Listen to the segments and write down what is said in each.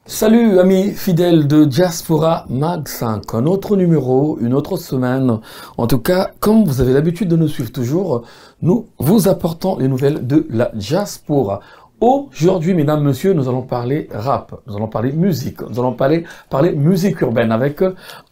Salut amis fidèles de Diaspora Mag 5, un autre numéro, une autre semaine. En tout cas, comme vous avez l'habitude de nous suivre toujours, nous vous apportons les nouvelles de la diaspora. Aujourd'hui, mesdames, messieurs, nous allons parler rap, nous allons parler musique, nous allons parler musique urbaine avec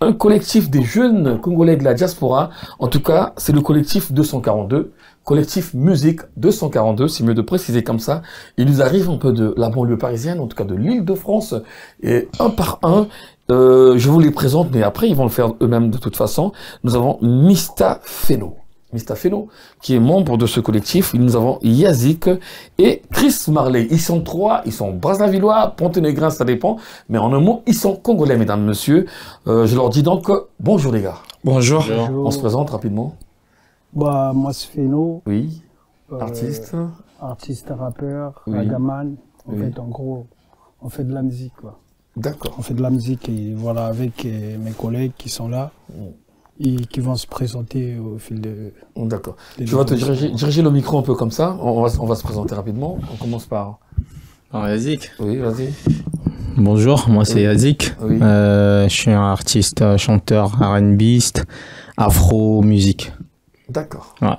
un collectif des jeunes Congolais de la diaspora. En tout cas, c'est le collectif 242. Collectif Musique 242, c'est mieux de préciser comme ça. Il nous arrive un peu de la banlieue parisienne, en tout cas de l'Île-de-France, et un par un, je vous les présente, mais après ils vont le faire eux-mêmes de toute façon. Nous avons Mista Feno, qui est membre de ce collectif. Nous avons Yazik et Chris Marley. Ils sont trois, ils sont Brazzavillois, Pontenegrin, ça dépend, mais en un mot, ils sont congolais, mesdames, messieurs. Je leur dis donc bonjour les gars. Bonjour. On se présente rapidement. Bah, moi, c'est Feno. Oui. Artiste. Artiste, rappeur, Oui. ragaman. En Oui. fait, en gros, on fait de la musique, quoi. D'accord. On fait de la musique et voilà, avec mes collègues qui sont là et qui vont se présenter au fil de... D'accord. des Tu vas te évolutions. diriger le micro un peu comme ça. On va se présenter rapidement. On commence par... Yazik. Oui, vas-y. Bonjour, moi c'est Oui. Yazik. Oui. Je suis un artiste, chanteur, R&Biste, afro-musique. D'accord. Ouais.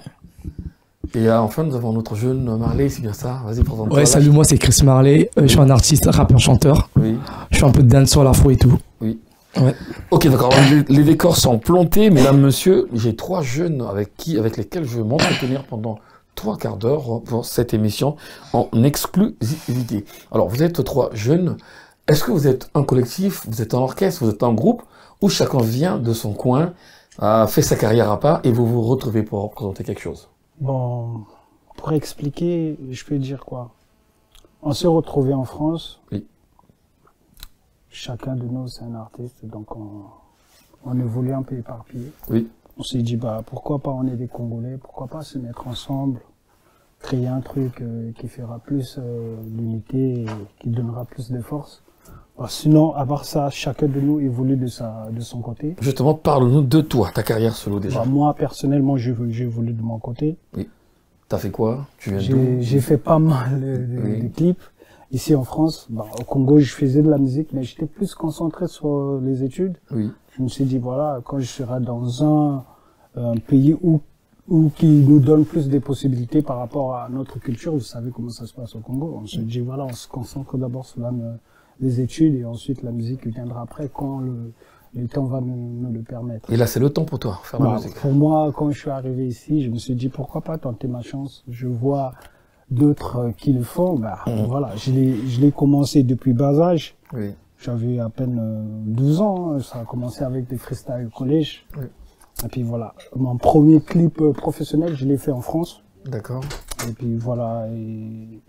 Et enfin, nous avons notre jeune Marley, c'est bien ça. Vas-y, présente-toi. Ouais, salut, moi c'est Chris Marley, je suis un artiste, rappeur, chanteur, Oui. je fais un peu de dance sur l'afro et tout. Oui. Ouais. Ok, d'accord. Les décors sont plantés, mesdames, messieurs. J'ai trois jeunes avec lesquels je vais m'entretenir pendant 3/4 d'heure pour cette émission en exclusivité. Alors, vous êtes trois jeunes. Est-ce que vous êtes un collectif, vous êtes un orchestre, vous êtes un groupe, ou chacun vient de son coin, a fait sa carrière à part et vous vous retrouvez pour présenter quelque chose? Bon, pour expliquer, je peux dire quoi? On s'est retrouvés en France. Oui. Chacun de nous, c'est un artiste, donc on évolue un peu éparpillé. Oui. On s'est dit, bah, pourquoi pas, on est des Congolais, pourquoi pas se mettre ensemble, créer un truc qui fera plus l'unité et qui donnera plus de force. Bah, sinon, à part ça, chacun de nous évolue de son côté. Justement, parle-nous de toi, ta carrière solo déjà. Bah, moi, personnellement, j'évolue de mon côté. T'as fait quoi? Tu viens d'où? J'ai fait pas mal Oui. de clips. Ici en France, bah, au Congo, je faisais de la musique, mais j'étais plus concentré sur les études. Oui. Je me suis dit, voilà, quand je serai dans un pays où qui nous donne plus de possibilités par rapport à notre culture, vous savez comment ça se passe au Congo. On se dit, voilà, on se concentre d'abord sur les études et ensuite la musique viendra après quand le temps va nous le permettre. Et là, c'est le temps pour toi, faire de la Bah, musique. pour moi, quand je suis arrivé ici, je me suis dit, pourquoi pas tenter ma chance? Je vois d'autres qui le font. Bah, voilà, je l'ai commencé depuis bas âge. Oui. J'avais à peine 12 ans, hein. Ça a commencé avec des freestyles au collège. Oui. Et puis voilà, mon premier clip professionnel, je l'ai fait en France. D'accord. Et puis voilà, et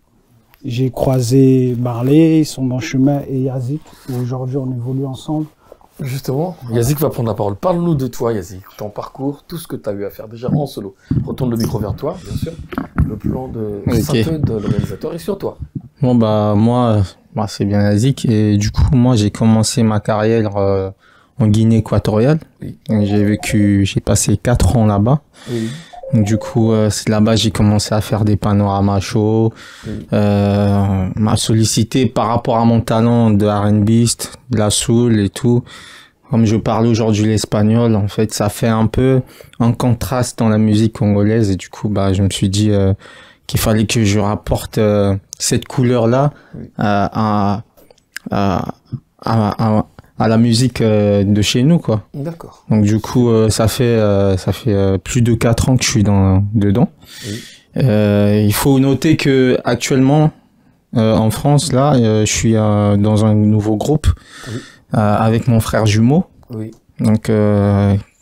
j'ai croisé Marley, son bon chemin et Yazik. Et aujourd'hui, on évolue ensemble. Justement, Yazik va prendre la parole. Parle-nous de toi, Yazik, ton parcours, tout ce que tu as eu à faire déjà en solo. Retourne le micro vers toi, bien sûr. Le plan de Ok. synthèse de l'organisateur est sur toi. Bon moi, c'est bien Yazik et du coup moi j'ai commencé ma carrière en Guinée équatoriale. Oui. J'ai passé 4 ans là-bas. Oui. Donc, du coup, c'est là-bas j'ai commencé à faire des panoramas shows. Oui. M'a sollicité par rapport à mon talent de R&Biste, de la soul et tout. Comme je parle aujourd'hui l'espagnol, en fait, ça fait un peu un contraste dans la musique congolaise et du coup, je me suis dit qu'il fallait que je rapporte cette couleur-là Oui. à la musique de chez nous, quoi. D'accord. Donc du coup, ça fait plus de 4 ans que je suis dedans. Oui. Il faut noter que actuellement en France là, je suis dans un nouveau groupe Oui. avec mon frère jumeau, Oui. donc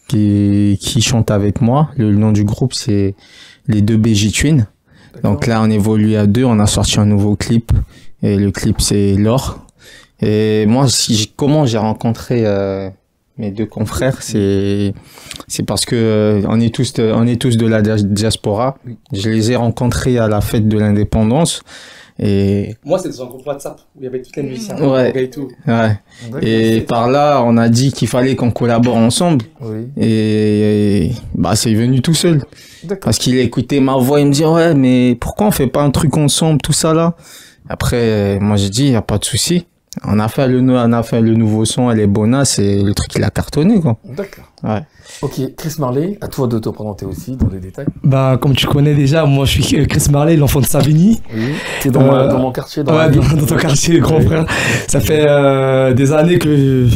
qui chante avec moi. Le nom du groupe c'est les 2BJ Twins. D'accord. Donc là, on évolue à 2. On a sorti un nouveau clip et le clip c'est L'Or. Et moi, comment j'ai rencontré mes deux confrères, c'est parce que on est tous de la diaspora. Oui. Je les ai rencontrés à la fête de l'indépendance et Moi, c'était dans un groupe WhatsApp où il y avait toutes les musiciens Ouais. et tout. ouais. D'accord. Et par là, on a dit qu'il fallait qu'on collabore ensemble Oui. et c'est venu tout seul D'accord. parce qu'il écoutait ma voix, il me dit ouais mais pourquoi on fait pas un truc ensemble tout ça là. Après moi j'ai dit y a pas de souci. On a fait le nouveau son, Elle est Bona, c'est le truc qui a cartonné, quoi. D'accord. Ouais. Ok, Chris Marley, à toi de te présenter aussi dans les détails. Bah, comme tu connais déjà, moi je suis Chris Marley, l'enfant de Savigny. Oui. T'es dans mon quartier, dans Ouais, la ville. dans ton quartier, grand Oui. frère. Ça fait des années que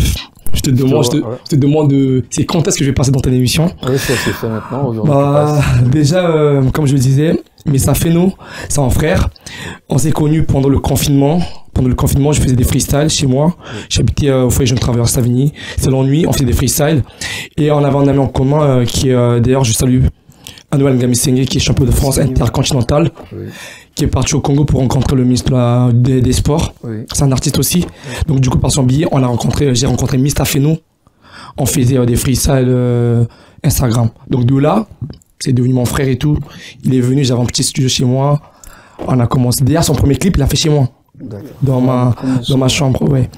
je te demande c'est quand est-ce que je vais passer dans ton émission. Oui, ça c'est fait maintenant, aujourd'hui. Bah, déjà, comme je le disais, Mr. Feno, c'est un frère. On s'est connus pendant le confinement. Pendant le confinement, je faisais des freestyles chez moi. J'habitais au foyer Jeune Travailleur Savigny. C'est l'ennui, on faisait des freestyles. Et on avait un ami en commun qui est, d'ailleurs, je salue Anouel Ngamisenge, qui est champion de France intercontinental, Oui. qui est parti au Congo pour rencontrer le ministre des Sports. Oui. C'est un artiste aussi. Donc, du coup, par son billet, j'ai rencontré Mr. Feno. On faisait des freestyles Instagram. Donc, de là, c'est devenu mon frère et tout. Il est venu, j'avais un petit studio chez moi. On a commencé. D'ailleurs, son premier clip, il l'a fait chez moi. D'accord. Dans ma chambre, ouais.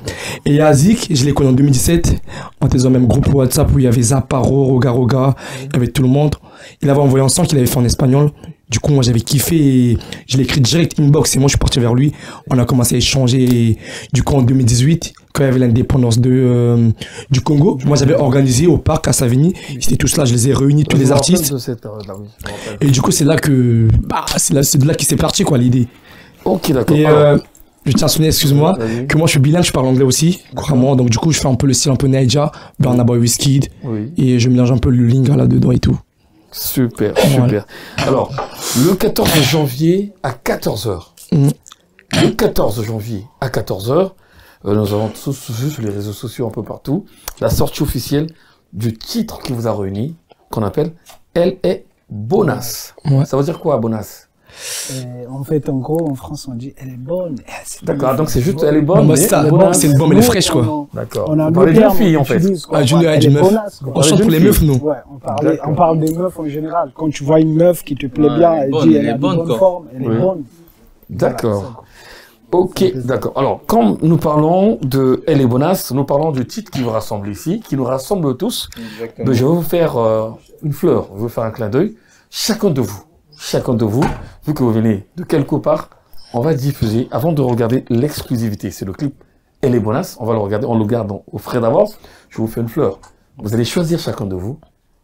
Et Yazik, je l'ai connu en 2017. On était dans le même groupe WhatsApp où il y avait Zaparo, Roga Roga, il y avait tout le monde. Il avait envoyé un son qu'il avait fait en espagnol. Du coup, moi, j'avais kiffé et je l'ai écrit direct inbox et moi, je suis parti vers lui. On a commencé à échanger. Et du coup, en 2018, quand il y avait l'indépendance du Congo, moi, j'avais organisé au parc à Savigny. C'était tous là, je les ai réunis, tous les artistes. De cette période-là, oui, je me rappelle. Et du coup, c'est là que, c'est de là qu'il s'est parti, quoi, l'idée. Ok, d'accord. Et, Alors, je tiens à souligner, excuse-moi, vas-y. que moi je suis bilingue, je parle anglais aussi, couramment, donc du coup je fais un peu le style un peu Naija, Burna Boy Wizkid, Oui. et je mélange un peu le lingala là-dedans et tout. Super, Voilà. super. Alors, le 14 janvier à 14h. Mm. Le 14 janvier à 14h, nous avons tous vu sur les réseaux sociaux un peu partout la sortie officielle du titre qui vous a réuni, qu'on appelle Elle est Bonasse. Ouais. Ça veut dire quoi, Bonasse? En fait, en gros, en France, on dit elle est bonne. D'accord, donc c'est juste elle est bonne, Bah, mais c'est ça, Bonasse. c'est une bombe, elle est fraîche, quoi. D'accord. On a Vous nos parlez d'une termes fille, en qu'on fait. utilise, quoi. Ah, d'une Elle est meuf. bonasse, quoi. On chante pour les meufs, nous. Ouais, D'accord. on parle des meufs en général. Quand tu vois une meuf qui te plaît bien, elle bonne, dit elle elle est a une bonne, bonne quoi. forme, elle Oui. est bonne. D'accord. Ok, d'accord. Alors, quand nous parlons de Elle est Bonasse, nous parlons du titre qui vous rassemble ici, qui nous rassemble tous. Exactement. Je vais vous faire une fleur, je vais vous faire un clin d'œil. Chacun de vous, vu que vous venez de quelque part, on va diffuser, avant de regarder l'exclusivité, c'est le clip Elle est Bonasse, on va le regarder, on le garde au frais d'avance, je vous fais une fleur. Vous allez choisir chacun de vous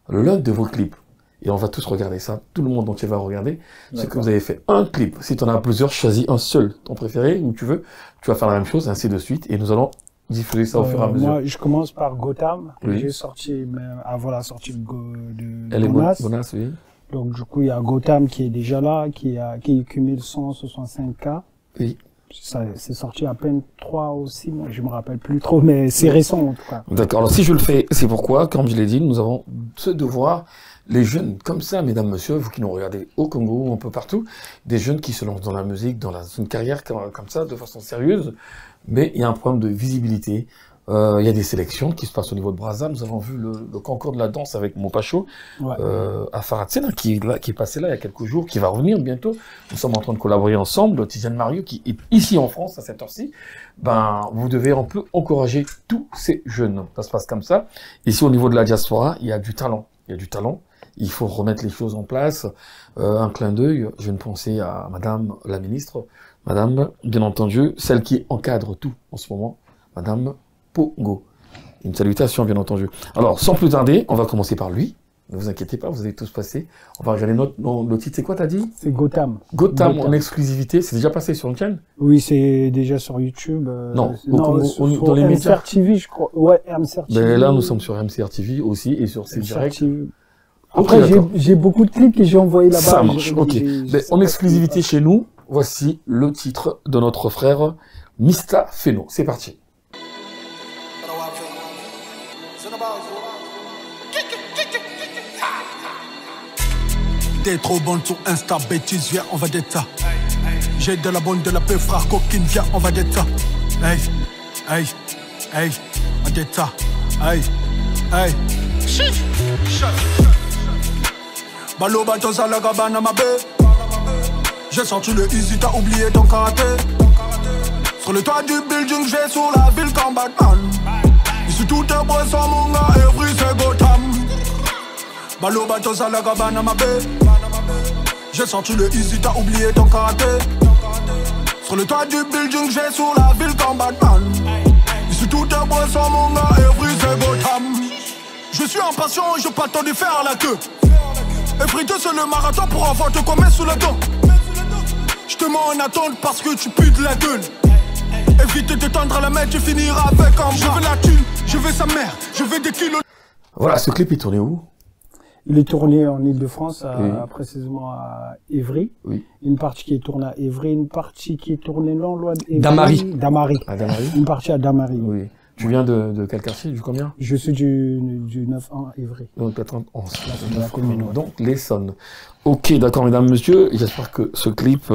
l'un de vos clips. Et on va tous regarder ça, tout le monde entier va regarder ce que vous avez fait. Un clip, si tu en as plusieurs, choisis un seul, ton préféré, où tu veux, tu vas faire la même chose, ainsi de suite, et nous allons diffuser ça au fur et à mesure. Moi, je commence par Gotham. Oui. J'ai sorti, mais avant la sortie de Elle est Bonasse. Bonasse, oui. Donc, du coup, il y a Gotham qui est déjà là, qui cumule 165K. Oui. C'est sorti à peine 3 ou 6 mois, je me rappelle plus trop, mais c'est récent en tout cas. D'accord. Alors, si je le fais, c'est pourquoi, comme je l'ai dit, nous avons ce devoir, les jeunes comme ça, mesdames, messieurs, vous qui nous regardez au Congo, un peu partout, des jeunes qui se lancent dans la musique, dans une carrière comme ça, de façon sérieuse, mais il y a un problème de visibilité. Il y a des sélections qui se passent au niveau de Brazza. Nous avons vu le concours de la danse avec Mopacho, Ouais. à Faratsena, qui est passé là il y a quelques jours, qui va revenir bientôt. Nous sommes en train de collaborer ensemble. Tiziane Mario, qui est ici en France à cette heure-ci. Ben, vous devez un peu encourager tous ces jeunes. Ça se passe comme ça. Ici, au niveau de la diaspora, il y a du talent. Il y a du talent. Il faut remettre les choses en place. Un clin d'œil, je viens de penser à Madame la ministre, Madame, bien entendu, celle qui encadre tout en ce moment, Madame Pongo. Une salutation, bien entendu. Alors, sans plus tarder, on va commencer par lui. Ne vous inquiétez pas, vous allez tous passer. On va regarder le titre. C'est quoi, t'as dit? C'est Gotham. Gotham en exclusivité. C'est déjà passé sur une chaîne? Oui, c'est déjà sur YouTube. Non, sur dans les médias. MCR TV, je crois. Ouais, MCR TV. Ben là, nous sommes sur MCR TV aussi et sur C MCR Direct. TV. Ok, Après, d'accord. j'ai beaucoup de clips que j'ai envoyés là-bas. Ça marche, ok. J'ai Ben, sais en pas exclusivité si- chez nous, voici le titre de notre frère Mr. Feno. C'est parti. T'es trop bonne sur Insta, bêtise, viens, on va d'être ça. J'ai de la bonne, de la peu, frère, coquine, viens, on va d'être ça. Hey, hey, hey, on va d'être ça. Hey, hey. Balo, bateau, ça, la gabane à ma baie. J'ai sorti le easy, t'as oublié ton karaté. Sur le toit du building, j'ai sur la ville comme Batman. Ici tout est beau sans mon gars, every c'est Gotham. Balo, bateau, ça, la gabane à ma baie. J'ai sorti le easy, t'as oublié ton karaté. Sur le toit du building, j'ai sur la ville comme Batman. Vincent, mon gars, Evry, c'est Gotham. Je suis impatient et je pas le temps de faire la queue. Effrité, c'est le marathon pour avoir te commettre sous le dos. Je te mets en attente parce que tu pues de la gueule. Évite de tendre la main, tu finiras avec un bras. Je veux la thune, je veux sa mère, je veux des kilos. Voilà, ce clip est tourné où? Il est tourné en Ile-de-France, Oui. précisément à Évry. Oui. Une partie qui est tournée à Évry, une partie qui est tournée non loin d'Évry. Damary. À Damary? Une partie à Damary. Oui. Tu viens de quel quartier? Du combien? Je suis du 9-1 Évry. Donc 91. De la commune, ouais. Donc l'Essonne. Ok, d'accord, mesdames, messieurs. J'espère que ce clip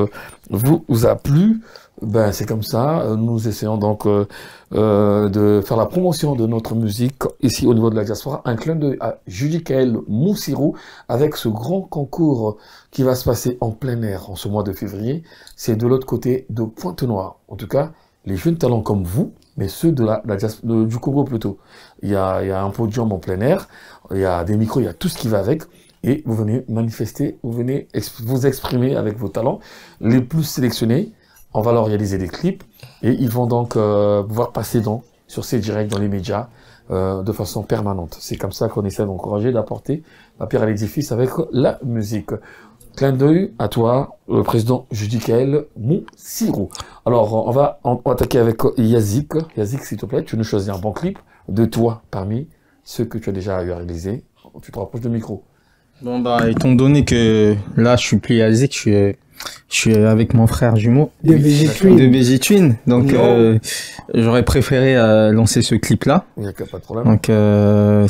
vous a plu. Ben, c'est comme ça. Nous essayons donc de faire la promotion de notre musique ici au niveau de la diaspora. Un clin d'œil à Judicaël Moussirou avec ce grand concours qui va se passer en plein air en ce mois de février. C'est de l'autre côté de Pointe-Noire. En tout cas, les jeunes talents comme vous, mais ceux de du Congo plutôt. Il y a un podium en plein air, il y a des micros, il y a tout ce qui va avec. Et vous venez manifester, vous venez vous exprimer avec vos talents les plus sélectionnés. On va leur réaliser des clips et ils vont donc pouvoir passer sur ces directs dans les médias de façon permanente. C'est comme ça qu'on essaie d'encourager, d'apporter la pierre à l'édifice avec la musique. Clin d'œil à toi, le président Judicaël Moussirou. Alors, on va attaquer avec Yazik. Yazik, s'il te plaît, tu nous choisis un bon clip de toi parmi ceux que tu as déjà eu à réaliser. Tu te rapproches du micro. Bon, bah, étant donné que là, je suis plus Yazik, je suis avec mon frère jumeau De BG Twin. Donc, j'aurais préféré lancer ce clip-là. Il n'y a pas de problème. Donc,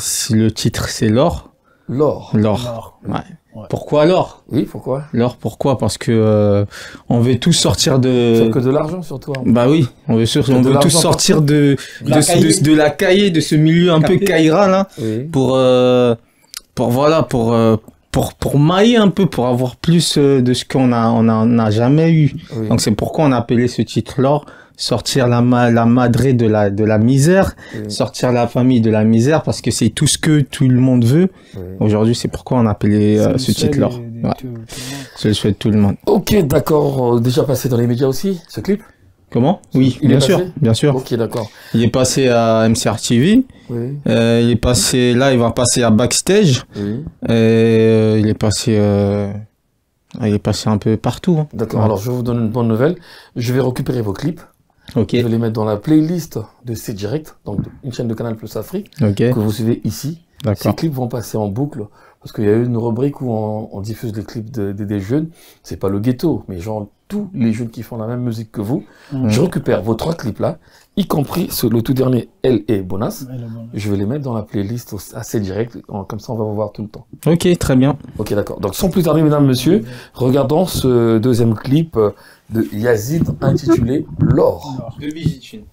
si le titre, c'est L'or. L'or. Ouais. Pourquoi l'or? Oui, pourquoi? L'or, pourquoi? Parce que on veut tous sortir de... Que de l'argent sur toi. Bah oui, on veut tous sortir de la cahier, de ce milieu un peu caïra là, Oui. pour mailler un peu, pour avoir plus de ce qu'on n'a jamais eu. Oui. Donc c'est pourquoi on a appelé ce titre L'or. Sortir la madré de la misère, Oui. sortir la famille de la misère, parce que c'est tout ce que tout le monde veut. Oui. Aujourd'hui, c'est pourquoi on a appelé ce titre L'or. Ouais. C'est le souhait de tout le monde. Ok, d'accord. Déjà passé dans les médias aussi, ce clip? Comment? Oui, Il bien est sûr, passé bien sûr. Ok, d'accord. Il est passé à MCR TV. Oui. Il est passé là, il va passer à Backstage. Oui. Et il est passé un peu partout. Hein. D'accord. Ouais. Alors, je vais vous donner une bonne nouvelle. Je vais récupérer vos clips. Ok. Je vais les mettre dans la playlist de C Direct, donc une chaîne de Canal Plus Afrique, Ok. que vous suivez ici. Ces D'accord. clips vont passer en boucle, parce qu'il y a eu une rubrique où on diffuse les clips des jeunes. C'est pas le ghetto, mais genre tous les jeunes qui font la même musique que vous. Je récupère vos 3 clips là, y compris le tout dernier, Elle et Bonas. Je vais les mettre dans la playlist assez direct, comme ça on va vous voir tout le temps. Ok, très bien. Ok, d'accord. Donc sans plus tarder, mesdames, messieurs, regardons ce deuxième clip de Yazid intitulé L'or. De Vigitune.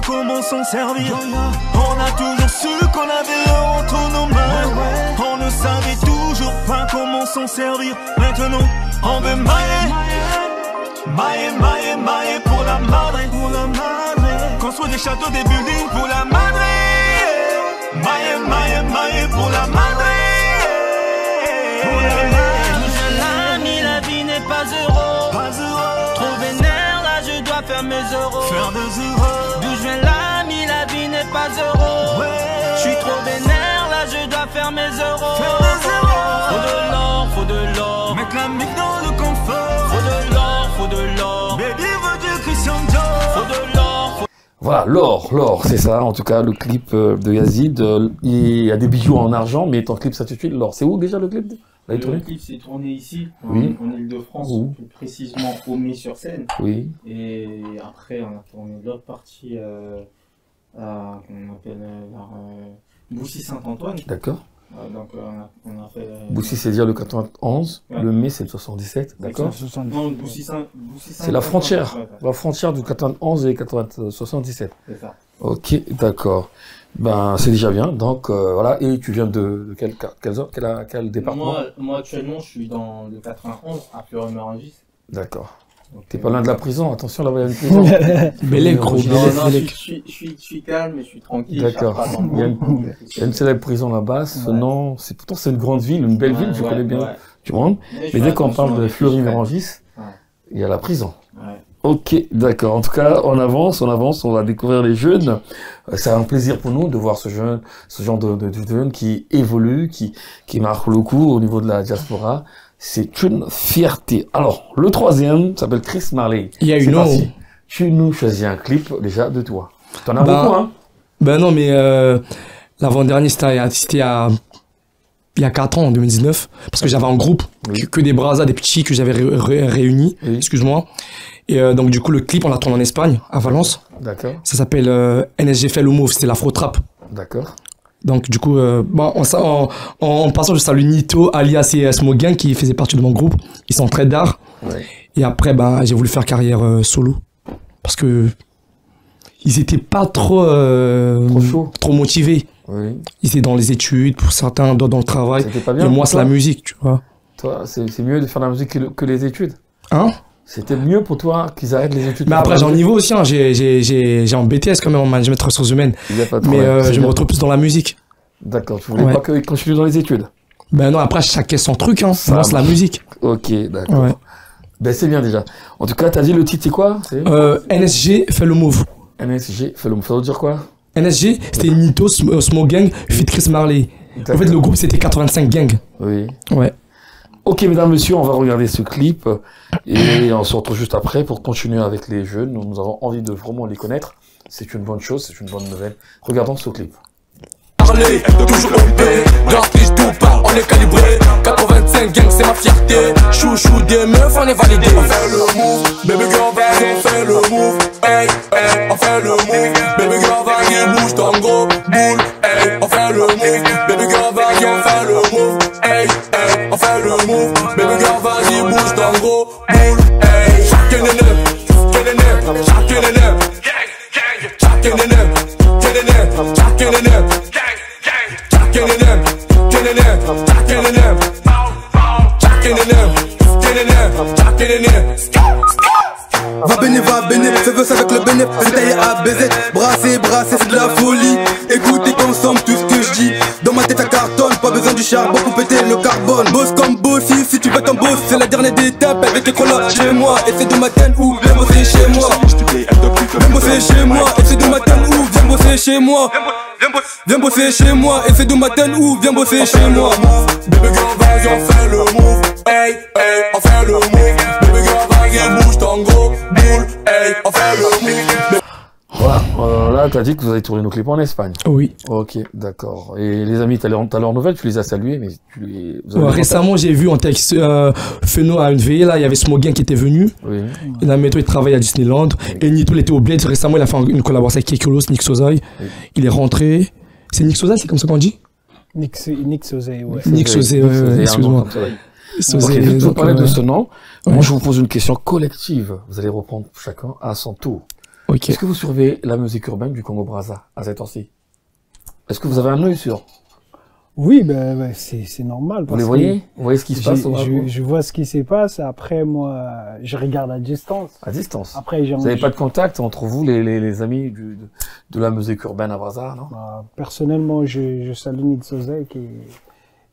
Comment s'en servir? On a toujours su qu'on avait entre nos mains. On ne savait toujours pas comment s'en servir. Maintenant, on veut mailler pour la madre. Construire des châteaux, des buildings pour la madre. Mailler pour la madre. Tout jeune ami, la vie n'est pas heureux. Trop vénère, là je dois faire mes euros. Faire des euros. D'où je viens l'ami, la vie n'est pas heureux. Je suis trop vénère, là je dois faire mes euros. Faut de l'or. Mettre la mic dans le confort. Faut de l'or. Baby veut du Christian Dior. Faut de l'or. Voilà, l'or, c'est ça. En tout cas, le clip de Yazid, il y a des bijoux en argent, mais ton clip s'intitule L'or. C'est où déjà le clip? Le clip s'est tourné ici, Oui. en Ile-de-France, Où? plus précisément au Met-sur-Seine. Oui. Et après, on a tourné l'autre partie qu'on appelle Boussy-Saint-Antoine. D'accord. Donc on a fait... Boussy, c'est dire le 91. Ouais. Le mai, c'est le 77. D'accord. Non, Boussy-Saint... C'est la frontière. Ouais, La frontière du 91 et 77. c'est ça. Ok, d'accord. Ben, c'est déjà bien. Donc, voilà. Et tu viens de quel département? Moi, actuellement, je suis dans le 91, à Fleury-Mérogis. D'accord. T'es pas loin de la prison, attention, là-bas, il y a une prison. Bélec, gros, Bélec. Je suis calme, mais je suis tranquille. D'accord. Il y a une célèbre prison là-bas. Ce nom, pourtant, c'est une grande ville, une belle ville, tu connais bien. Ouais. Tu vois? Mais dès qu'on parle de Fleury-Mérogis, il y a la prison. Ouais. Ok, d'accord. En tout cas, on avance, on va découvrir les jeunes. C'est un plaisir pour nous de voir ce genre de jeunes qui évoluent, qui marquent le coup au niveau de la diaspora. C'est une fierté. Alors, le troisième s'appelle Chris Marley. Il y a une autre. Tu nous choisis un clip déjà de toi. T'en as beaucoup, hein? Ben non, mais l'avant-dernier, c'était il y a 4 ans, en 2019. Parce que j'avais un groupe, que des brazas, des petits que j'avais réunis. Oui. Excuse-moi. Et donc, du coup, le clip, on l'a tourné en Espagne, à Valence. D'accord. Ça s'appelle NSG fait le move, c'était l'afro-trap. D'accord. Donc, du coup, en passant, je salue Nito, alias et Smogang, qui faisait partie de mon groupe. Ils sont très d'art. Ouais. Et après, j'ai voulu faire carrière solo. Parce que ils étaient pas trop motivés. Oui. Ils étaient dans les études, pour certains, d'autres dans le travail. Pas bien, et moi, c'est la musique, tu vois. Toi, c'est mieux de faire la musique que les études? Hein? C'était mieux pour toi qu'ils arrêtent les études? Mais après, j'ai un niveau aussi, hein. J'ai un BTS quand même en management ressources humaines. Mais je me retrouve plus dans la musique. D'accord, tu voulais pas qu'ils continuent dans les études? Ben non, après, chacun son truc, hein. Moi, c'est la musique. Ok, d'accord. Ouais. Ben, c'est bien déjà. En tout cas, t'as dit le titre, c'est quoi? NSG fait le move. NSG fait le move. Ça veut dire quoi? NSG, c'était Nito, Smoke Gang, fit Chris Marley. En fait, le groupe, c'était 85 Gang. Oui. Ouais. Ok, mesdames, messieurs, on va regarder ce clip et on se retrouve juste après pour continuer avec les jeunes. Nous avons envie de vraiment les connaître. C'est une bonne chose, c'est une bonne nouvelle. Regardons ce clip. Parler, toujours OP, l'artiste tout part, on est calibré. 85 gang, c'est ma fierté. Chouchou des meufs, on est validé. On fait le move, baby girl, vas-y, on fait le move. Hey, hey, on fait le move. Baby girl, vas-y, bouge ton gros boule. Hey, on fait le move. Baby girl, vas-y, on fait le move. Hey, hey, on fait le move. Baby girl, vas-y, bouge ton gros boule. Hey, chacun est neuf, chacun est neuf, chacun est neuf. Chacun est neuf, chacun est neuf, chacun est neuf. Va béné, fais veut avec le béné, c'est taillé à baiser, brasser, c'est de la folie. Écoute et consomme tout ce que je dis. Dans ma tête ça cartonne, pas besoin du charbon pour péter le carbone. Boss comme boss, si tu veux ton boss, c'est la dernière étape avec les là chez moi. Et c'est de matin ou viens bosser chez moi. Viens bosser chez moi, et c'est de matin ou viens bosser chez moi. Viens bosser chez moi, et c'est de matin ou viens bosser chez moi. Baby girl, vas-y, on fait le move. Hey, hey, on fait le move. Baby girl, vas-y, bouge ton gros boule. Hey, on fait le move. Voilà, là, t'as dit que vous avez tourné nos clips en Espagne. Oui. Ok, d'accord. Et les amis, t'as leurs nouvelles, tu les as salués, mais récemment, j'ai vu en texte Feno à une veillée, là, il y avait Smogan qui était venu. Oui. Et là, il travaille à Disneyland. Oui. Et Nito, il était au Bled. Récemment, il a fait une collaboration avec Kekolos, Nick Sozai. Oui. Il est rentré. C'est Nick Sozai, c'est comme ça qu'on dit? Nick Sozai, ouais. Nick Sozai, excuse-moi. Ok, vous parlez de ce nom. Moi, je vous pose une question collective. Vous allez reprendre chacun à son tour. Okay. Est-ce que vous surveillez la musique urbaine du Congo-Brazza à cette heure-ci? Est-ce que vous avez un œil sur? Oui, c'est normal. Vous les voyez? Vous voyez ce qui se passe? Je vois ce qui se passe. Après, moi, je regarde à distance. À distance. Après, vous n'avez pas de contact entre vous, les amis de la musique urbaine à Brazza, non? Personnellement, je salue Nick Sozai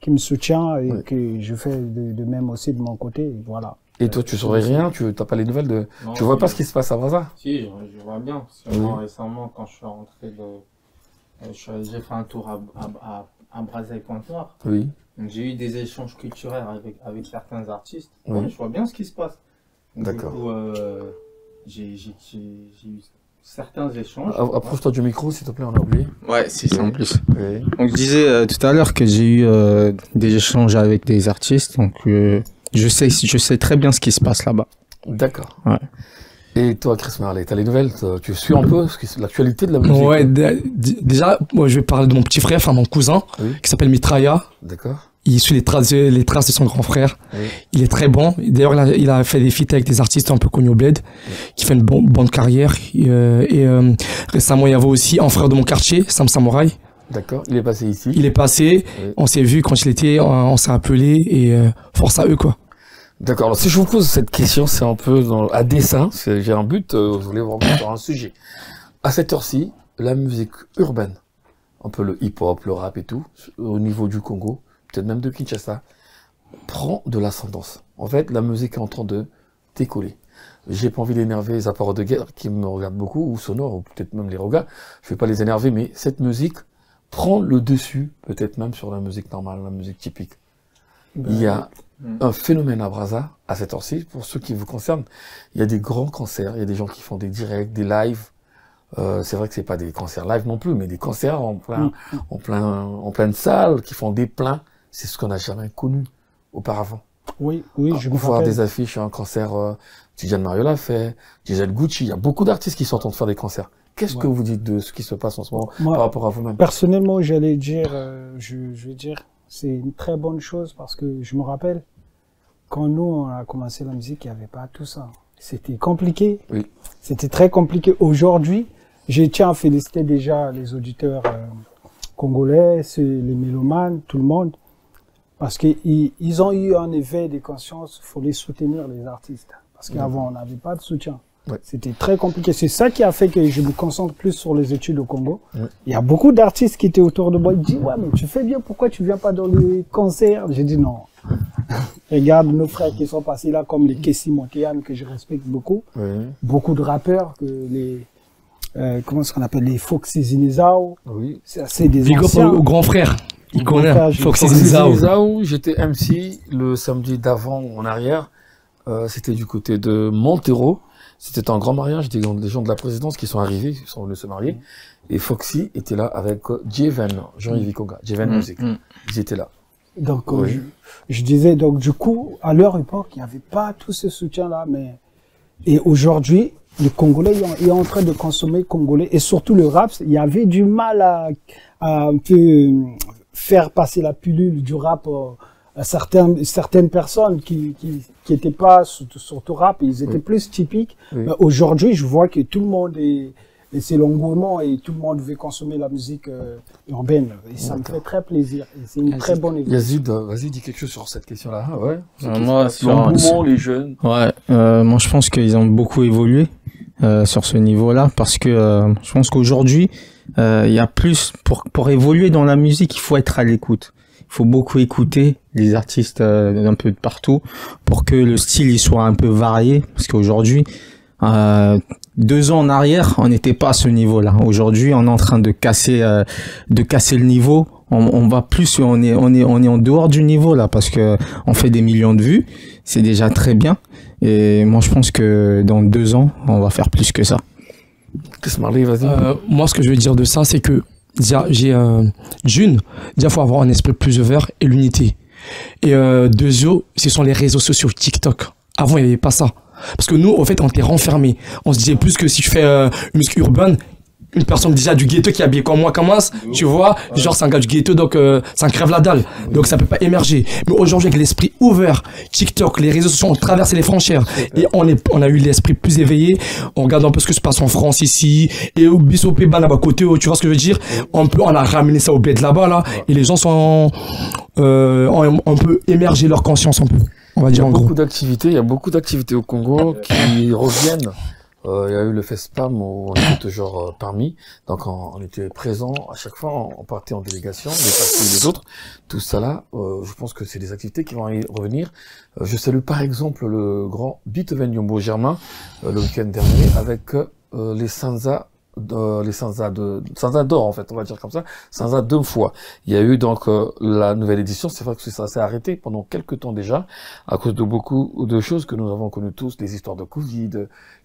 qui me soutient et que je fais de même aussi de mon côté. Voilà. Et toi, tu saurais rien? Tu n'as pas les nouvelles de... Non, tu vois pas ce qui se passe à Brazza? Si, je vois bien. Parce que moi, récemment, quand je suis rentré j'ai fait un tour à Brazza et Pointe-Noire. Oui. Donc, j'ai eu des échanges culturels avec certains artistes. Oui. Ouais, je vois bien ce qui se passe. D'accord. Du coup, j'ai eu certains échanges. Approche-toi du micro, s'il te plaît, on a oublié. Ouais, c'est en plus. Oui. Donc, je disais tout à l'heure que j'ai eu des échanges avec des artistes. Donc, je sais très bien ce qui se passe là-bas. D'accord. Ouais. Et toi, Chris Marley, t'as les nouvelles? Tu suis un peu l'actualité de la musique? Ouais, déjà, moi, je vais parler de mon petit frère, enfin mon cousin, qui s'appelle Mitraya. D'accord. il suit les traces de son grand frère. Oui. Il est très bon. D'ailleurs, il a fait des feats avec des artistes un peu connus au bled, qui fait une bonne carrière. Récemment, il y avait aussi un frère de mon quartier, Sam Samouraï. D'accord, il est passé ici. Il est passé, Oui. on s'est vu quand il était, on s'est appelé et force à eux, quoi. D'accord, alors si je vous pose cette question, c'est un peu à dessein, j'ai un but, je voulais vous remettre sur un sujet. À cette heure-ci, la musique urbaine, un peu le hip-hop, le rap et tout, au niveau du Congo, peut-être même de Kinshasa, prend de l'ascendance. En fait, la musique est en train de décoller. J'ai pas envie d'énerver les appareils de guerre qui me regardent beaucoup, ou sonores, ou peut-être même les rogas. Je vais pas les énerver, mais cette musique prend le dessus, peut-être même sur la musique normale, la musique typique. Il y a un phénomène à Brazza, à cette heure-ci, pour ceux qui vous concernent. Il y a des grands concerts, il y a des gens qui font des directs, des lives. C'est vrai que c'est pas des concerts live non plus, mais des concerts en pleine salle, qui font des pleins. C'est ce qu'on n'a jamais connu auparavant. Oui, je me voir rappelle. des affiches, un concert, Tidiane Mario l'a fait, Gisèle Gucci, il y a beaucoup d'artistes qui sont en train de faire des concerts. Qu'est-ce que vous dites de ce qui se passe en ce moment Moi, par rapport à vous-même? Personnellement, j'allais dire, je vais dire, c'est une très bonne chose parce que je me rappelle, quand nous, on a commencé la musique, il n'y avait pas tout ça. C'était compliqué. Oui. C'était très compliqué. Aujourd'hui, je tiens à féliciter déjà les auditeurs congolais, les mélomanes, tout le monde, parce qu'ils ont eu un éveil de conscience. Il faut les soutenir, les artistes. Parce qu'avant, on n'avait pas de soutien. Ouais. C'était très compliqué. C'est ça qui a fait que je me concentre plus sur les études au Congo. Ouais. Il y a beaucoup d'artistes qui étaient autour de moi. Ils disent, ouais, mais tu fais bien, pourquoi tu viens pas dans les concerts? J'ai dit non. Regarde nos frères qui sont passés là, comme les Kessi Monteyan, que je respecte beaucoup. Oui. Beaucoup de rappeurs, que comment est-ce qu'on appelle, les Foxy Zinizao. Oui. C'est des Big up anciens. au grand frère. Il connaît. frère, Foxy Foxy Zizao. Zizao, j'étais MC le samedi d'avant en arrière. C'était du côté de Montero. C'était un grand mariage, des gens de la présidence qui sont arrivés, qui sont venus se marier. Et Foxy était là avec Jeven, Jean-Yves Konga, Jeven Music. Ils étaient là. Donc, je disais, donc, du coup, à leur époque, il n'y avait pas tout ce soutien-là, mais, et aujourd'hui, les Congolais, ils sont en train de consommer congolais, et surtout le rap, il y avait du mal à un peu faire passer la pilule du rap à certaines personnes qui étaient pas surtout rap, ils étaient plus typiques. Oui. Mais aujourd'hui, je vois que tout le monde et c'est l'engouement et tout le monde veut consommer la musique urbaine. Et ça me fait très plaisir. Et c'est une très bonne évolution. Yazid, vas-y, dis quelque chose sur cette question-là. Ah ouais. Moi, L'engouement, les jeunes. Ouais, moi je pense qu'ils ont beaucoup évolué sur ce niveau-là parce que je pense qu'aujourd'hui, il y a plus pour évoluer dans la musique, il faut être à l'écoute. Il faut beaucoup écouter les artistes d'un peu de partout pour que le style il soit un peu varié parce qu'aujourd'hui 2 ans en arrière, on n'était pas à ce niveau-là. Aujourd'hui, on est en train de casser le niveau. On va plus, on est en dehors du niveau là parce que on fait des millions de vues. C'est déjà très bien. Et moi, je pense que dans 2 ans, on va faire plus que ça. Chris Marley, vas-y. Moi, ce que je veux dire de ça, c'est que d'une, il faut avoir un esprit plus ouvert et l'unité. Et deuxièmement, ce sont les réseaux sociaux, TikTok. Avant, il n'y avait pas ça. Parce que nous, en fait, on était renfermés. On se disait plus que si je fais une musique urbaine, une personne déjà du ghetto qui est habillée comme moi, tu vois, genre c'est un gars du ghetto, donc ça crève la dalle. Donc ça peut pas émerger. Mais aujourd'hui, avec l'esprit ouvert, TikTok, les réseaux sociaux ont traversé les frontières. Et on a eu l'esprit plus éveillé. On regarde un peu ce que se passe en France ici. Et au Bissopé, là-bas à côté, tu vois ce que je veux dire? On a ramené ça au bled là-bas, là. Et les gens ont un peu émergé leur conscience un peu. On va dire en gros. Il y a beaucoup d'activités au Congo qui reviennent. Il y a eu le FESPAM où on était toujours parmi. Donc on était présents à chaque fois, on partait en délégation, les partis et les autres. Tout ça là, je pense que c'est des activités qui vont y revenir. Je salue par exemple le grand Beethoven Yombo Germain le week-end dernier avec les Sansa d'or en fait, on va dire comme ça, Sansa 2 fois. Il y a eu donc la nouvelle édition, c'est vrai que ça s'est arrêté pendant quelques temps déjà, à cause de beaucoup de choses que nous avons connues tous, les histoires de Covid,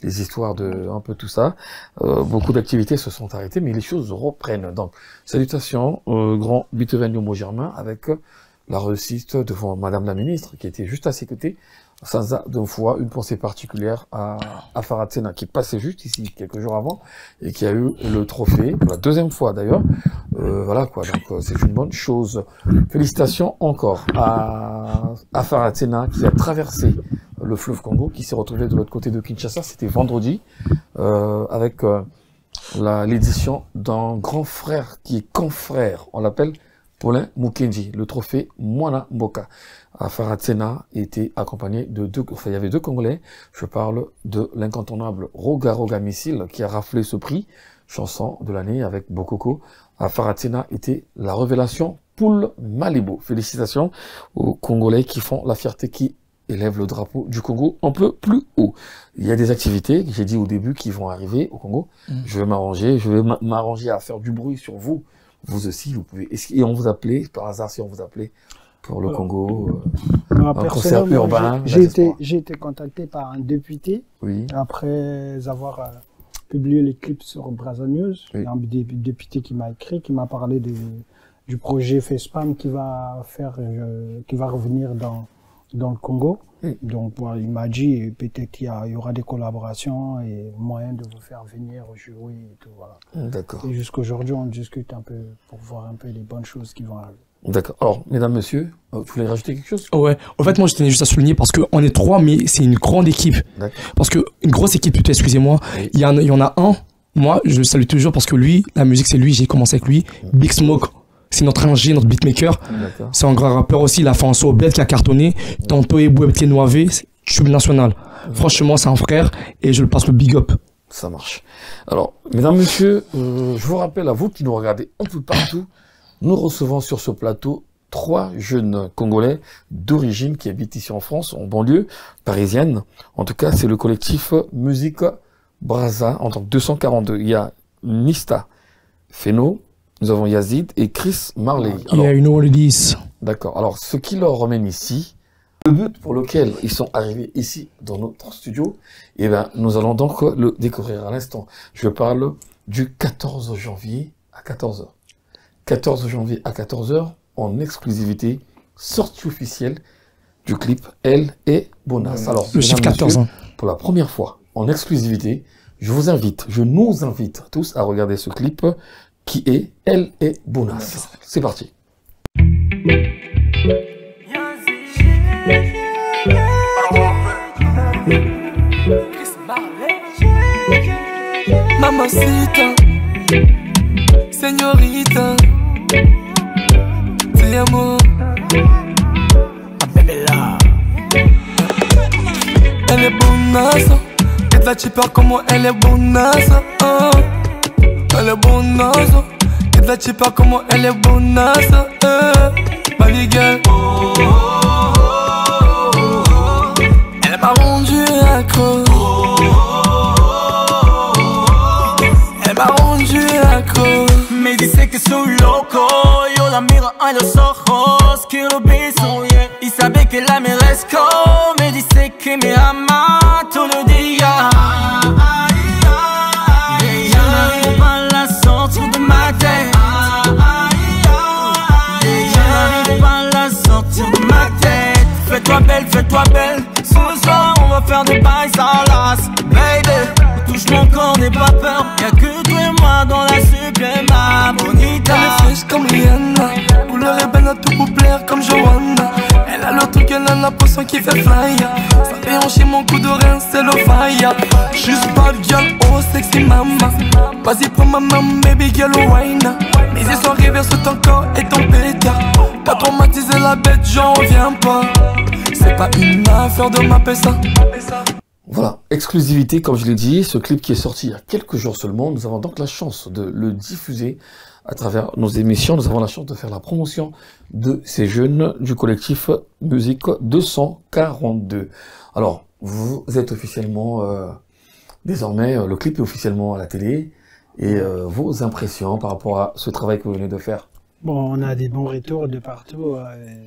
les histoires de un peu tout ça. Beaucoup d'activités se sont arrêtées, mais les choses reprennent. Donc, salutations au grand Beethoven Yombo Germain avec la réussite devant Madame la Ministre, qui était juste à ses côtés, Sansa d'un fois, une pensée particulière à Farhad Senna, qui passait juste ici quelques jours avant, et qui a eu le trophée, pour la deuxième fois d'ailleurs. Voilà quoi, donc c'est une bonne chose. Félicitations encore à Farhad Senna, qui a traversé le fleuve Congo, qui s'est retrouvé de l'autre côté de Kinshasa, c'était vendredi, avec l'édition d'un grand frère qui est confrère, on l'appelle Paulin Mukendi, le trophée Mwana Mboka. Farhad Senna était accompagné de il y avait deux Congolais. Je parle de l'incontournable Roga Roga Missile qui a raflé ce prix, chanson de l'année avec Bokoko. Farhad Senna était la révélation Poul Malibo. Félicitations aux Congolais qui font la fierté, qui élèvent le drapeau du Congo un peu plus haut. Il y a des activités, j'ai dit au début, qui vont arriver au Congo. Je vais m'arranger à faire du bruit sur vous. Vous aussi, vous pouvez. Et on vous appelait, par hasard, si on vous appelait pour le Congo, un concert urbain. J'ai été contacté par un député, oui, après avoir publié les clips sur Brazza News. Oui. Il y a un député qui m'a écrit, qui m'a parlé du projet FacePam qui va revenir dans le Congo. Oui. Donc voilà, il m'a dit peut-être qu'il y aura des collaborations et moyen de vous faire venir jouer et tout, voilà. D'accord. Et jusqu'aujourd'hui, on discute un peu pour voir un peu les bonnes choses qui vont arriver. D'accord. Alors, mesdames, messieurs, vous voulez rajouter quelque chose? Ouais. En fait, moi, je tenais juste à souligner parce qu'on est trois, mais c'est une grande équipe. Parce que une grosse équipe, plutôt, excusez-moi. Oui. Il y en a un. Moi, je le salue toujours parce que lui, la musique, c'est lui. J'ai commencé avec lui. Big Smoke. C'est notre ingé, notre beatmaker. C'est un grand rappeur aussi. Il a fait un son bête qui a cartonné. Tantôt Eboué Noavé, tube national. Franchement, c'est un frère et je le passe le big up. Ça marche. Alors, mesdames, messieurs, je vous rappelle à vous qui nous regardez un peu partout, nous recevons sur ce plateau 3 jeunes Congolais d'origine qui habitent ici en France, en banlieue parisienne. En tout cas, c'est le collectif Musique Brazza en tant que 242. Il y a Nista Feno, nous avons Yazid et Chris Marley. Il y a une all 10. D'accord. Alors, ce qui leur ramène ici, le but pour lequel ils sont arrivés ici dans notre studio, eh ben, nous allons donc le découvrir à l'instant. Je parle du 14 janvier à 14h. 14 janvier à 14h, en exclusivité, sortie officielle du clip Elle et Bonas. Alors, le chiffre 14 ans. Pour la première fois, en exclusivité, je nous invite tous à regarder ce clip qui est Elle et Bonas. C'est parti. Mamacita, señorita, te amo, bébéla. Elle est bonasse, et la chipa como elle est bonasse. Elle est bonasse, et la chipa como elle est bonasse. Bali girl, elle m'a rendu accro. Me dice que soy loco, yo la miro a los ojos, quiero beso, yeah. Y sabe que la merezco, me dice que me ama todo el día. Je n'arrive pas à la sortir de ma tête. Je n'arrive pas à la sortir de ma tête. Fais-toi belle, ce soir on va faire des bails sans las, baby. Touche mon corps, n'aie pas peur, y'a que toi et moi dans la sublime, ma bonita. Elle est fraîche comme Rihanna, couleur est belle à tout pour plaire comme Johanna. Elle a le truc, elle a la poisson qui fait fly. Ça fait hancher mon coup de rein, c'est le fire. Juste bad girl, oh sexy mama. Vas-y prends ma main, baby girl, wine. Mes yeux sont rivés sur ton corps et ton pétard. T'as traumatisé la bête, j'en reviens pas. C'est pas une affaire de m'appeler ça. Voilà, exclusivité, comme je l'ai dit, ce clip qui est sorti il y a quelques jours seulement. Nous avons donc la chance de le diffuser à travers nos émissions. Nous avons la chance de faire la promotion de ces jeunes du collectif Musique 242. Alors, vous êtes officiellement, désormais, le clip est officiellement à la télé. Et vos impressions par rapport à ce travail que vous venez de faire? Bon, on a des bons retours de partout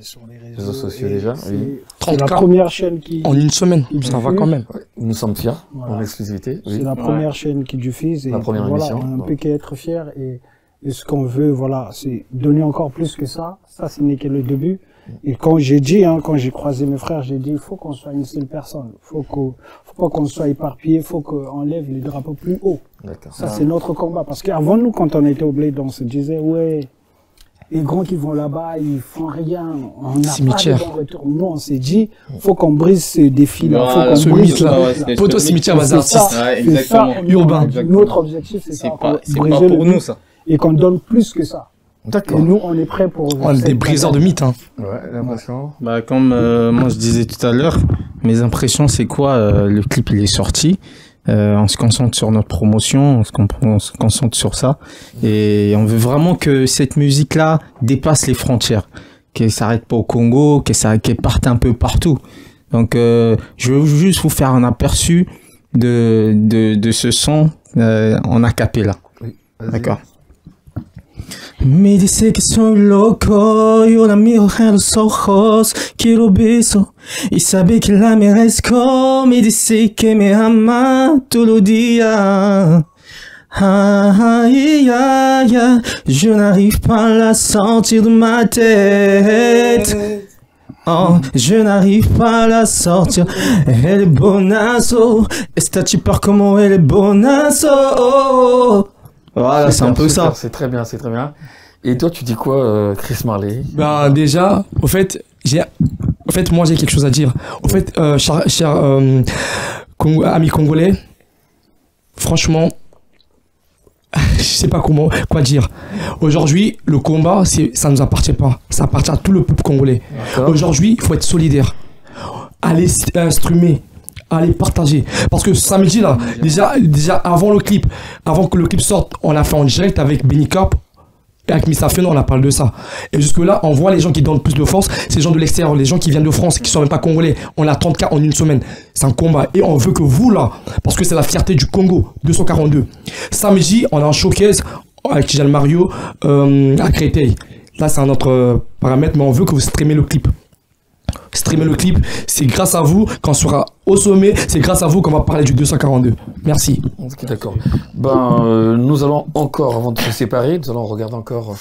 sur les réseaux sociaux déjà. Oui. C'est la première chaîne qui... En une semaine, ça va quand même. Ouais, nous sommes fiers, voilà. En exclusivité. C'est la première chaîne qui diffuse. Et la première émission. On ne peut qu'être fiers. Et ce qu'on veut, voilà, c'est donner encore plus que ça. Ça, ce n'est que le début. Et quand j'ai dit, hein, quand j'ai croisé mes frères, j'ai dit, il faut qu'on soit une seule personne. Faut pas qu'on soit éparpillé, faut qu'on lève les drapeaux plus haut. Ça, c'est notre combat. Parce qu'avant nous, quand on était au bled, on se disait, ouais, les grands qui vont là-bas, ils font rien. On n'a pas de bon retour. Nous, on s'est dit, faut qu'on brise ce défi-là. Faut qu'on brise là. Poteau cimetière, vas artistes. Exactement. Urbain. Notre objectif, c'est ça. C'est pas pour nous, ça. Et qu'on donne plus que ça. D'accord. Et nous, on est prêts pour... On est des briseurs de mythes, hein. Ouais, l'impression. Bah, comme moi je disais tout à l'heure, mes impressions, c'est quoi? Le clip, il est sorti. On se concentre sur notre promotion, on se concentre sur ça. Et on veut vraiment que cette musique-là dépasse les frontières. Qu'elle s'arrête pas au Congo, qu'elle parte un peu partout. Donc, je veux juste vous faire un aperçu de ce son en a cappella. Oui, d'accord. Me dice que soy loco, yo la miro en los ojos, quiero beso y sabe que la merezco. Me dice que me ama todos los días. Aïe, aïe, aïe, je n'arrive pas à la sentir de ma tête. Oh, je n'arrive pas à la sortir. Elle est bonazo. Esta chipa como elle est bonazo. Voilà, c'est un peu ça. C'est très bien, c'est très bien. Et toi, tu dis quoi, Chris Marley? Ben, déjà, au fait, moi, j'ai quelque chose à dire. Au fait, cher amis congolais, franchement, je sais pas quoi dire. Aujourd'hui, le combat, ça nous appartient pas. Ça appartient à tout le peuple congolais. Aujourd'hui, il faut être solidaire. Allez instrumer. Allez partager, parce que samedi là, déjà avant que le clip sorte, on a fait en direct avec Benny Cap et avec Missa Fiona, on a parlé de ça. Et jusque là, on voit les gens qui donnent plus de force, ces gens de l'extérieur, les gens qui viennent de France, qui sont même pas congolais. On a 30K en une semaine, c'est un combat et on veut que vous là, parce que c'est la fierté du Congo, 242. Samedi, on a un showcase avec Tijal Mario à Créteil. Là, c'est un autre paramètre, mais on veut que vous streamez le clip. Streamer le clip, c'est grâce à vous qu'on sera au sommet, c'est grâce à vous qu'on va parler du 242. Merci. Ok, d'accord. Ben, nous allons encore, avant de se séparer, nous allons regarder encore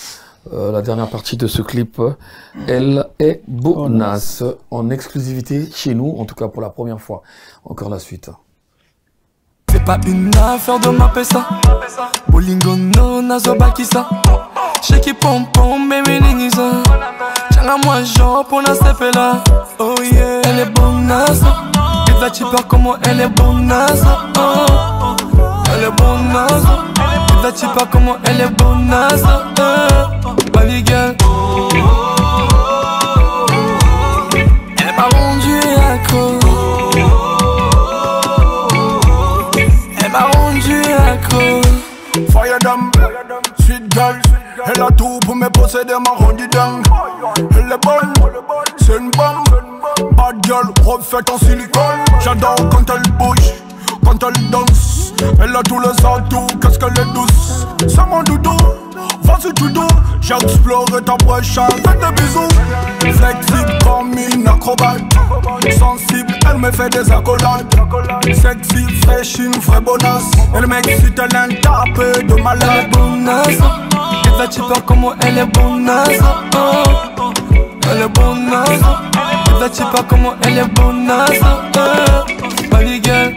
la dernière partie de ce clip. Elle est bonasse, en exclusivité chez nous, en tout cas pour la première fois. Encore la suite. C'est pas une affaire de ma pesa. Bolingo no nazobakisa. Shake pom pom baby ningisa. Changa moi genre pour na sepela. Oh yeah. Elle est bonasse. Et la chipa como elle est bonasse. Oh. Elle est bonasse. Et la chipa como elle est bonasse. Bali girl. Elle m'a rendu accro. Fire them, sweet girl. Elle a tout pour me posséder, ma rendue dingue. Elle est bonne, c'est une bombe. Bad girl, refaite en silicone. J'adore quand elle bouge, quand elle danse. Elle a tous les atouts, qu'est-ce qu'elle est douce. C'est mon doudou, vas-y tu doux. J'ai exploré ta brèche avec des bisous. Flexible comme une acrobate. Sensible, elle me fait des accolades. Sexy, fraîche, une vraie bonasse. Elle m'excite, elle a un tapé de malade. Elle est bonasse. Et la chipa como elle est bonasse. Elle est bonasse. Et la chipa como elle est bonasse. Bali girl.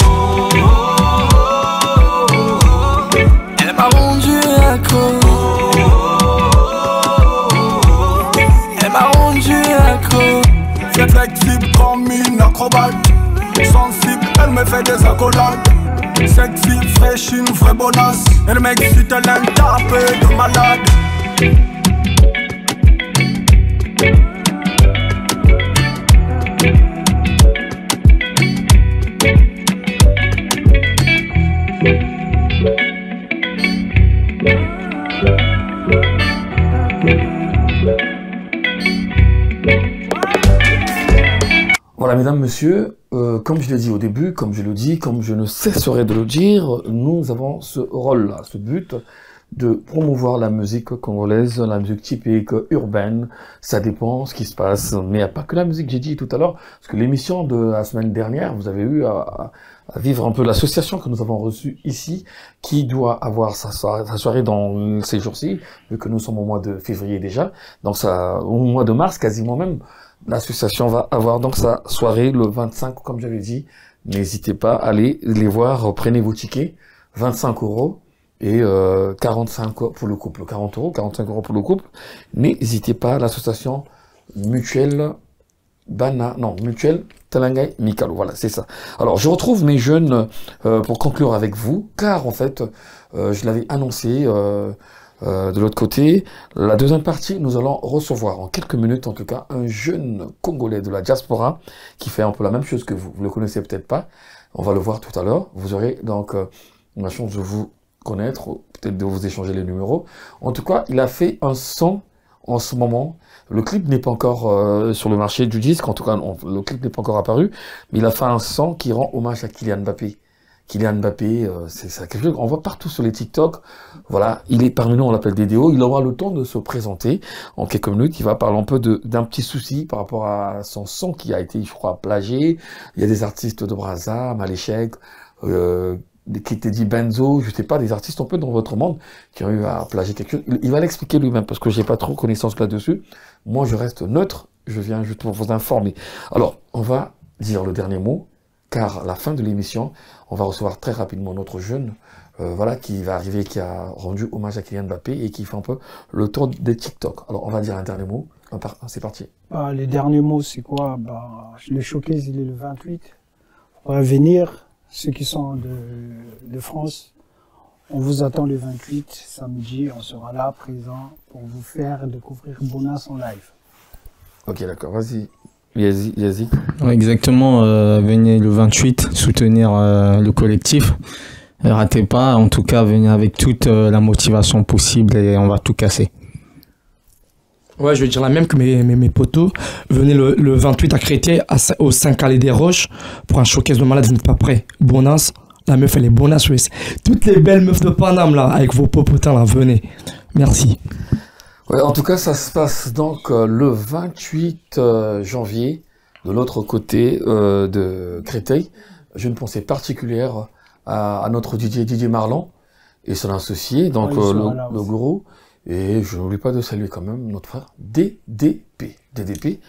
Elle m'a rendu accro. Elle m'a rendu accro. C'est flexible comme une acrobate. Sensible, elle me fait des accolades. Sexy, fraîche, une vraie bonasse. Elle m'excite, elle a un tapé de malade. Voilà, mesdames, messieurs, comme je l'ai dit au début, comme je le dis, comme je ne cesserai de le dire, nous avons ce rôle-là, ce but de promouvoir la musique congolaise, la musique typique urbaine. Ça dépend ce qui se passe. Mais il n'y a pas que la musique, j'ai dit tout à l'heure, parce que l'émission de la semaine dernière, vous avez eu à vivre un peu l'association que nous avons reçue ici, qui doit avoir sa soirée dans ces jours-ci, vu que nous sommes au mois de février déjà. Donc ça, au mois de mars, quasiment même, l'association va avoir donc sa soirée le 25, comme j'avais dit. N'hésitez pas, allez les voir, prenez vos tickets, 25 € et 45 pour le couple, 40 €, 45 € pour le couple. N'hésitez pas, l'association mutuelle mutuelle Talangay Mikalo, voilà, c'est ça. Alors, je retrouve mes jeunes pour conclure avec vous, car en fait, je l'avais annoncé de l'autre côté. La deuxième partie, nous allons recevoir en quelques minutes, en tout cas, un jeune Congolais de la diaspora qui fait un peu la même chose que vous. Vous le connaissez peut-être pas. On va le voir tout à l'heure. Vous aurez donc la chance de vous connaître, peut-être de vous échanger les numéros. En tout cas, il a fait un son en ce moment. Le clip n'est pas encore sur le marché du disque. En tout cas, le clip n'est pas encore apparu. Mais il a fait un son qui rend hommage à Kylian Mbappé. Kylian Mbappé, c'est ça quelque chose qu'on voit partout sur les TikTok. Voilà, il est parmi nous, on l'appelle Dédéo. Il aura le temps de se présenter en quelques minutes. Il va parler un peu d'un petit souci par rapport à son son qui a été, je crois, plagié. Il y a des artistes de Brazza, Maléchek, qui était dit Benzo, je sais pas, des artistes un peu dans votre monde qui ont eu à plagier quelque chose. Il va l'expliquer lui-même parce que j'ai pas trop connaissance là-dessus. Moi, je reste neutre. Je viens juste pour vous informer. Alors, on va dire le dernier mot. Car à la fin de l'émission, on va recevoir très rapidement notre jeune, voilà, qui va arriver, qui a rendu hommage à Kylian Mbappé et qui fait un peu le tour des TikTok. Alors, on va dire un dernier mot. C'est parti. Les derniers mots, c'est quoi? Le showcase, il est le 28. On va venir, ceux qui sont de France. On vous attend le 28, samedi. On sera là, présent, pour vous faire découvrir Bonas en live. Ok, d'accord. Vas-y. Yazi. Exactement, venez le 28 soutenir le collectif. Ratez pas, en tout cas, venez avec toute la motivation possible et on va tout casser. Ouais, je vais dire la même que mes potos. Venez le 28 à Créteil, au 5 Allées des Roches, pour un showcase de malade, vous n'êtes pas prêts. Bonas, la meuf, elle est Bonas, ouais. Toutes les belles meufs de Paname, là, avec vos popotins, là, venez. Merci. Ouais, en tout cas, ça se passe donc le 28 janvier, de l'autre côté de Créteil. J'ai une pensée particulière à notre Didier Marlon et son associé, donc le gourou. Et je n'oublie pas de saluer quand même notre frère DDP,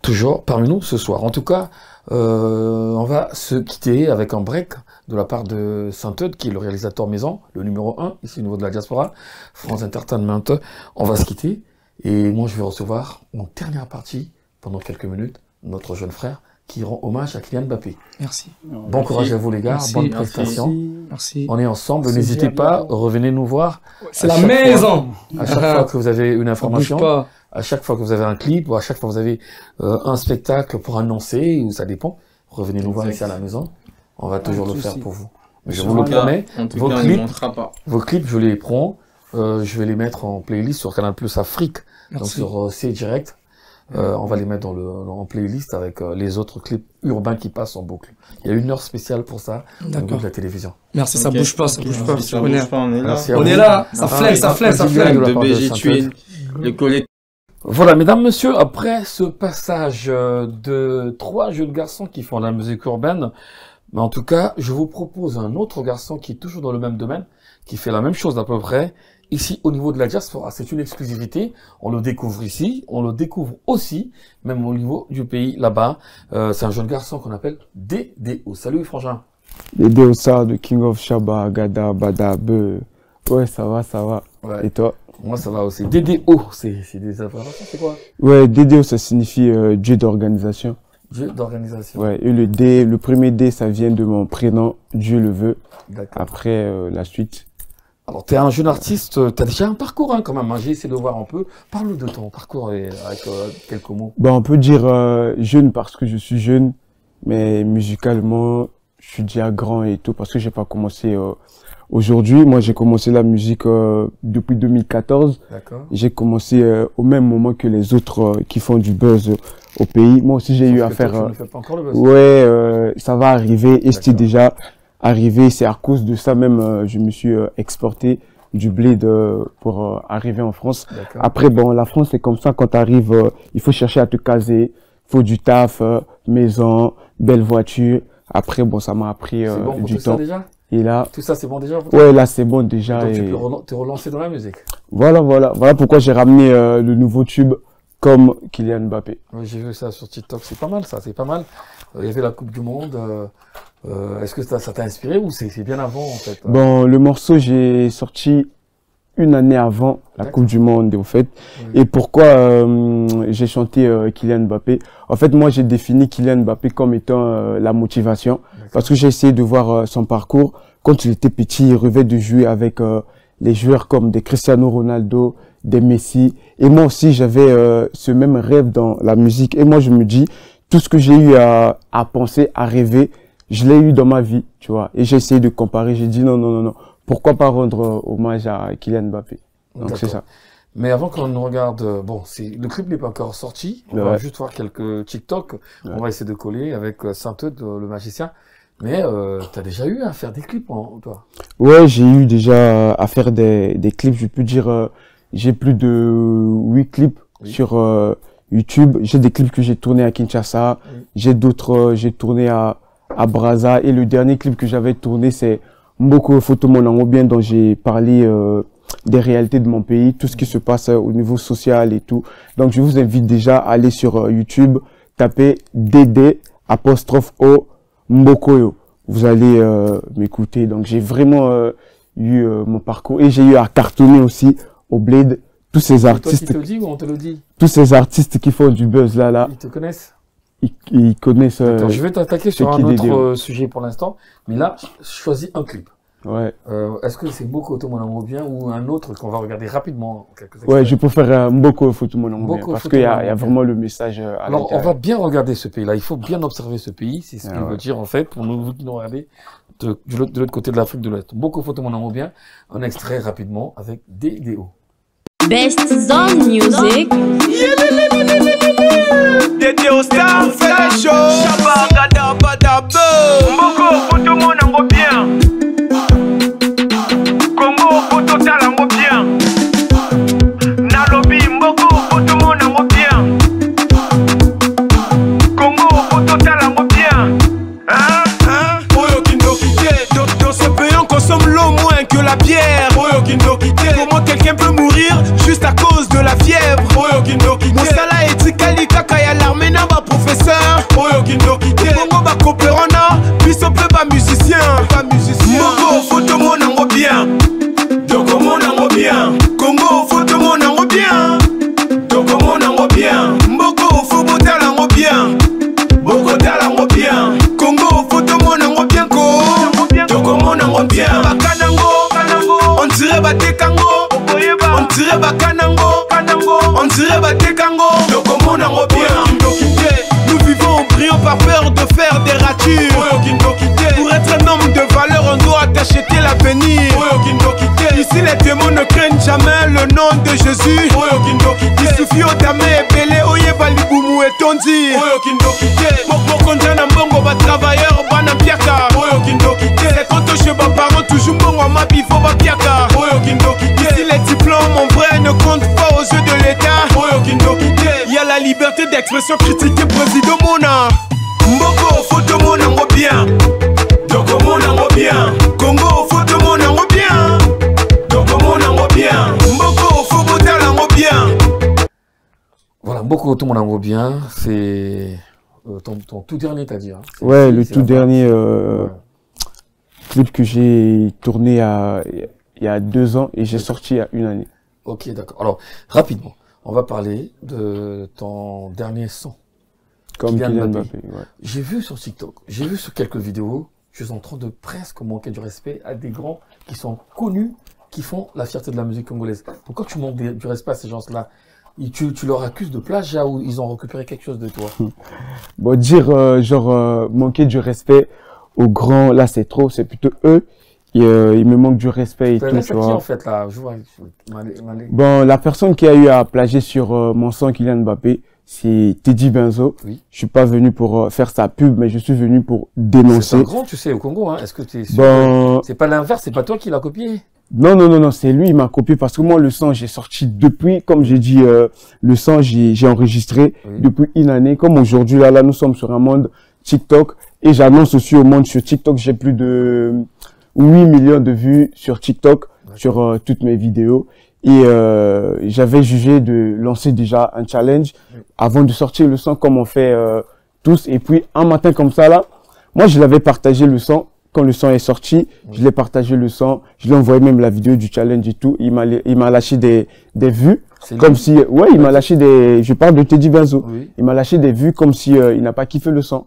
toujours parmi nous ce soir. En tout cas, on va se quitter avec un break de la part de Saint-Eudes, qui est le réalisateur maison, le numéro 1, ici au niveau de la diaspora, France Entertainment. On va se quitter, et moi je vais recevoir en dernière partie, pendant quelques minutes, notre jeune frère, qui rend hommage à Kylian Mbappé. Merci. Bon courage à vous les gars, merci, bonne prestation. Merci. On est ensemble, n'hésitez pas, revenez nous voir. C'est la maison. À chaque fois que vous avez une information, à chaque fois que vous avez un clip, ou à chaque fois que vous avez un spectacle pour annoncer, ou ça dépend, revenez nous voir ici à la maison. On va toujours le faire pour vous. Je vous le promets, vos clips, je les prends, je vais les mettre en playlist sur Canal Plus Afrique, donc sur C Direct. On va les mettre en playlist avec les autres clips urbains qui passent en boucle. Il y a une heure spéciale pour ça, de la télévision. Merci, ça bouge pas, ça bouge pas. On est là. On est là, ça flingue. De BG le collectif. Voilà, mesdames, messieurs, après ce passage de 3 jeunes garçons qui font la musique urbaine, mais en tout cas, je vous propose un autre garçon qui est toujours dans le même domaine, qui fait la même chose à peu près, ici au niveau de la diaspora. C'est une exclusivité, on le découvre ici, on le découvre aussi, même au niveau du pays là-bas. C'est un jeune garçon qu'on appelle DDO. Salut Frangin. DDO, ça, de King of Shaba, Gada, Bada, Be. Ouais, ça va. Ouais. Et toi? Moi, ça va aussi. DDO, c'est des informations, c'est quoi? Ouais, DDO, ça signifie Dieu d'organisation. Dieu d'organisation. Ouais, et le premier D, ça vient de mon prénom, Dieu le veut. D'accord. Après, la suite. Alors, t'es un jeune artiste, t'as déjà un parcours, hein, quand même. J'ai essayé de voir un peu. Parle de ton parcours avec quelques mots. On peut dire jeune parce que je suis jeune, mais musicalement, je suis déjà grand et tout parce que j'ai pas commencé aujourd'hui. Moi, j'ai commencé la musique depuis 2014. D'accord. J'ai commencé au même moment que les autres qui font du buzz au pays. Moi aussi, j'ai eu à faire. Tu ne fais pas encore le buzz. Ouais, ça va arriver et c'était déjà arrivé. C'est à cause de ça même, je me suis exporté du bled pour arriver en France. Après, bon, la France, c'est comme ça. Quand tu arrives, il faut chercher à te caser. Il faut du taf, maison, belle voiture. Après, bon, ça m'a appris bon du tout temps. Ça déjà Et là, tout ça, c'est bon déjà pour toi? Ouais, là, c'est bon déjà. Donc, et... tu peux te relancer dans la musique. Voilà pourquoi j'ai ramené le nouveau tube comme Kylian Mbappé. Oui, j'ai vu ça sur TikTok. C'est pas mal, ça. C'est pas mal. Il y avait la Coupe du Monde. Est-ce que ça t'a inspiré ou c'est bien avant, en fait? Bon, le morceau, j'ai sorti une année avant la Coupe du Monde, en fait. Oui. Et pourquoi j'ai chanté Kylian Mbappé? En fait, moi, j'ai défini Kylian Mbappé comme étant la motivation. Parce que j'ai essayé de voir son parcours. Quand il était petit, il rêvait de jouer avec les joueurs comme des Cristiano Ronaldo, des Messi. Et moi aussi, j'avais ce même rêve dans la musique. Et moi, je me dis, tout ce que j'ai eu à penser, à rêver, je l'ai eu dans ma vie, tu vois. Et j'ai essayé de comparer. J'ai dit non. Pourquoi pas rendre hommage à Kylian Mbappé? Donc c'est ça. Mais avant qu'on regarde, bon, le clip n'est pas encore sorti. On va juste voir quelques TikTok. On va essayer de coller avec Saint-Eudes, le magicien. Mais t'as déjà eu à faire des clips, toi? Ouais, j'ai eu déjà à faire des clips. Je peux dire, j'ai plus de 8 clips sur YouTube. J'ai des clips que j'ai tournés à Kinshasa. J'ai d'autres, j'ai tourné à Brazza. Et le dernier clip que j'avais tourné, c'est Mboko Photo Mon Ango Bien, dont j'ai parlé des réalités de mon pays, tout ce qui se passe au niveau social et tout. Donc je vous invite déjà à aller sur YouTube, taper DD''O Mbokoyo. Vous allez m'écouter. Donc j'ai vraiment eu mon parcours et j'ai eu à cartonner aussi au Bled. Tous ces artistes. Toi qui te le dis ou on te le dit? Tous ces artistes qui font du buzz là. Ils te connaissent? Ils connaissent. Je vais t'attaquer sur un autre sujet pour l'instant, mais là, choisis un clip. Ouais. Est-ce que c'est Mboko Photo Mon Ango Bien ou un autre qu'on va regarder rapidement? Ouais, je préfère Mboko Photo Mon Ango Bien parce qu'il y a vraiment le message. Alors, on va bien regarder ce pays-là. Il faut bien observer ce pays. C'est ce qu'il veut dire en fait pour vous qui nous regardez de l'autre côté de l'Afrique de l'Ouest. Mboko Photo Mon Ango Bien. Un extrait rapidement avec DDO. Best Zone Music. DDO Star fait chaud. Shabagada badabo. Mboko Photo Mon Ango Bien. Congo Photo Talango Bien. Nalobi Mboko Photo Mon Ango Bien. Congo Photo Talango Bien. Oyo Kindo Kité. Dans ce pays on consomme l'eau moins que la bière. Oyo Kindo Kité. Comment quelqu'un peut mourir juste à cause de la fièvre? Oyo Kindo Kité. Mosala etikali kaka ya l'armée na ba professeur. Oyo Kindo Kité. Congo ba coopérona. Biso pe ba musicien. Mboko Photo Mon Ango Bien. Doko Mon Ango Bien. Congo Photo Mon Ango Bien. Doko Mon Ango Bien. Mboko Photo Talango Bien. Boko Talango Bien. Congo Photo Mon Ango Bien. Doko Mon Ango Bien. Bakanango. On dirait Batekango. On dirait Bakanango. On dirait Batekango. Doko Mon Ango Bien. Nous vivons en brillant par peur de faire des ratures. Pour être un homme de valeur, on doit acheter l'avenir. Ici les démons ne craignent jamais le nom de Jésus. Il suffit au dame et belé, oye baliboumou et tondi. Mokonja na mbongo ba travailleur bana piaka. C'est quand chez ba parents toujours mbongo ma bifo ba piaka. Ici les diplômes en vrai ne comptent pas aux yeux de l'État. Il y a la liberté d'expression critique et président Mona. Mboko Photo Mon Ango Bien. Doko Mon Ango Bien. Congo Photo Mon Ango Bien. Doko Mon Ango Bien. Mboko Photo Talango Bien. Voilà, Mboko Photo Mon Ango Bien, c'est ton tout dernier, t'as dit. Hein. Ouais, le tout dernier clip que j'ai tourné il y a 2 ans et j'ai sorti il y a 1 année. Ok, d'accord. Alors, rapidement, on va parler de ton dernier son. Comme Kylian Mbappé, ouais. J'ai vu sur TikTok, j'ai vu sur quelques vidéos, je suis en train de presque manquer du respect à des grands qui sont connus, qui font la fierté de la musique congolaise. Pourquoi tu manques du respect à ces gens-là? Tu leur accuses de plagiat ou ils ont récupéré quelque chose de toi? Bon, dire manquer du respect aux grands, là c'est trop, c'est plutôt eux. Ils me manquent du respect et tout, tu vois. En fait, là, je vois, bon, la personne qui a eu à plagier sur mon son Kylian Mbappé, c'est Teddy Benzo. Oui. Je suis pas venu pour faire sa pub, mais je suis venu pour dénoncer. C'est un grand, tu sais, au Congo, hein. Est-ce que tu es sûr? Bon... C'est pas l'inverse, c'est pas toi qui l'as copié? Non, c'est lui, il m'a copié parce que moi, le son, j'ai sorti depuis, comme j'ai dit, le son, j'ai enregistré depuis une année. Comme aujourd'hui, là, nous sommes sur un monde TikTok et j'annonce aussi au monde sur TikTok, j'ai plus de 8 millions de vues sur TikTok, sur toutes mes vidéos. Et j'avais jugé de lancer déjà un challenge avant de sortir le son comme on fait tous. Et puis, un matin comme ça, là, moi, je l'avais partagé le son. Quand le son est sorti, je l'ai partagé le son, je lui ai envoyé même la vidéo du challenge et tout. Il m'a lâché des vues, comme si, ouais, il m'a lâché je parle de Teddy Benzo. Il m'a lâché des vues comme si il n'a pas kiffé le son.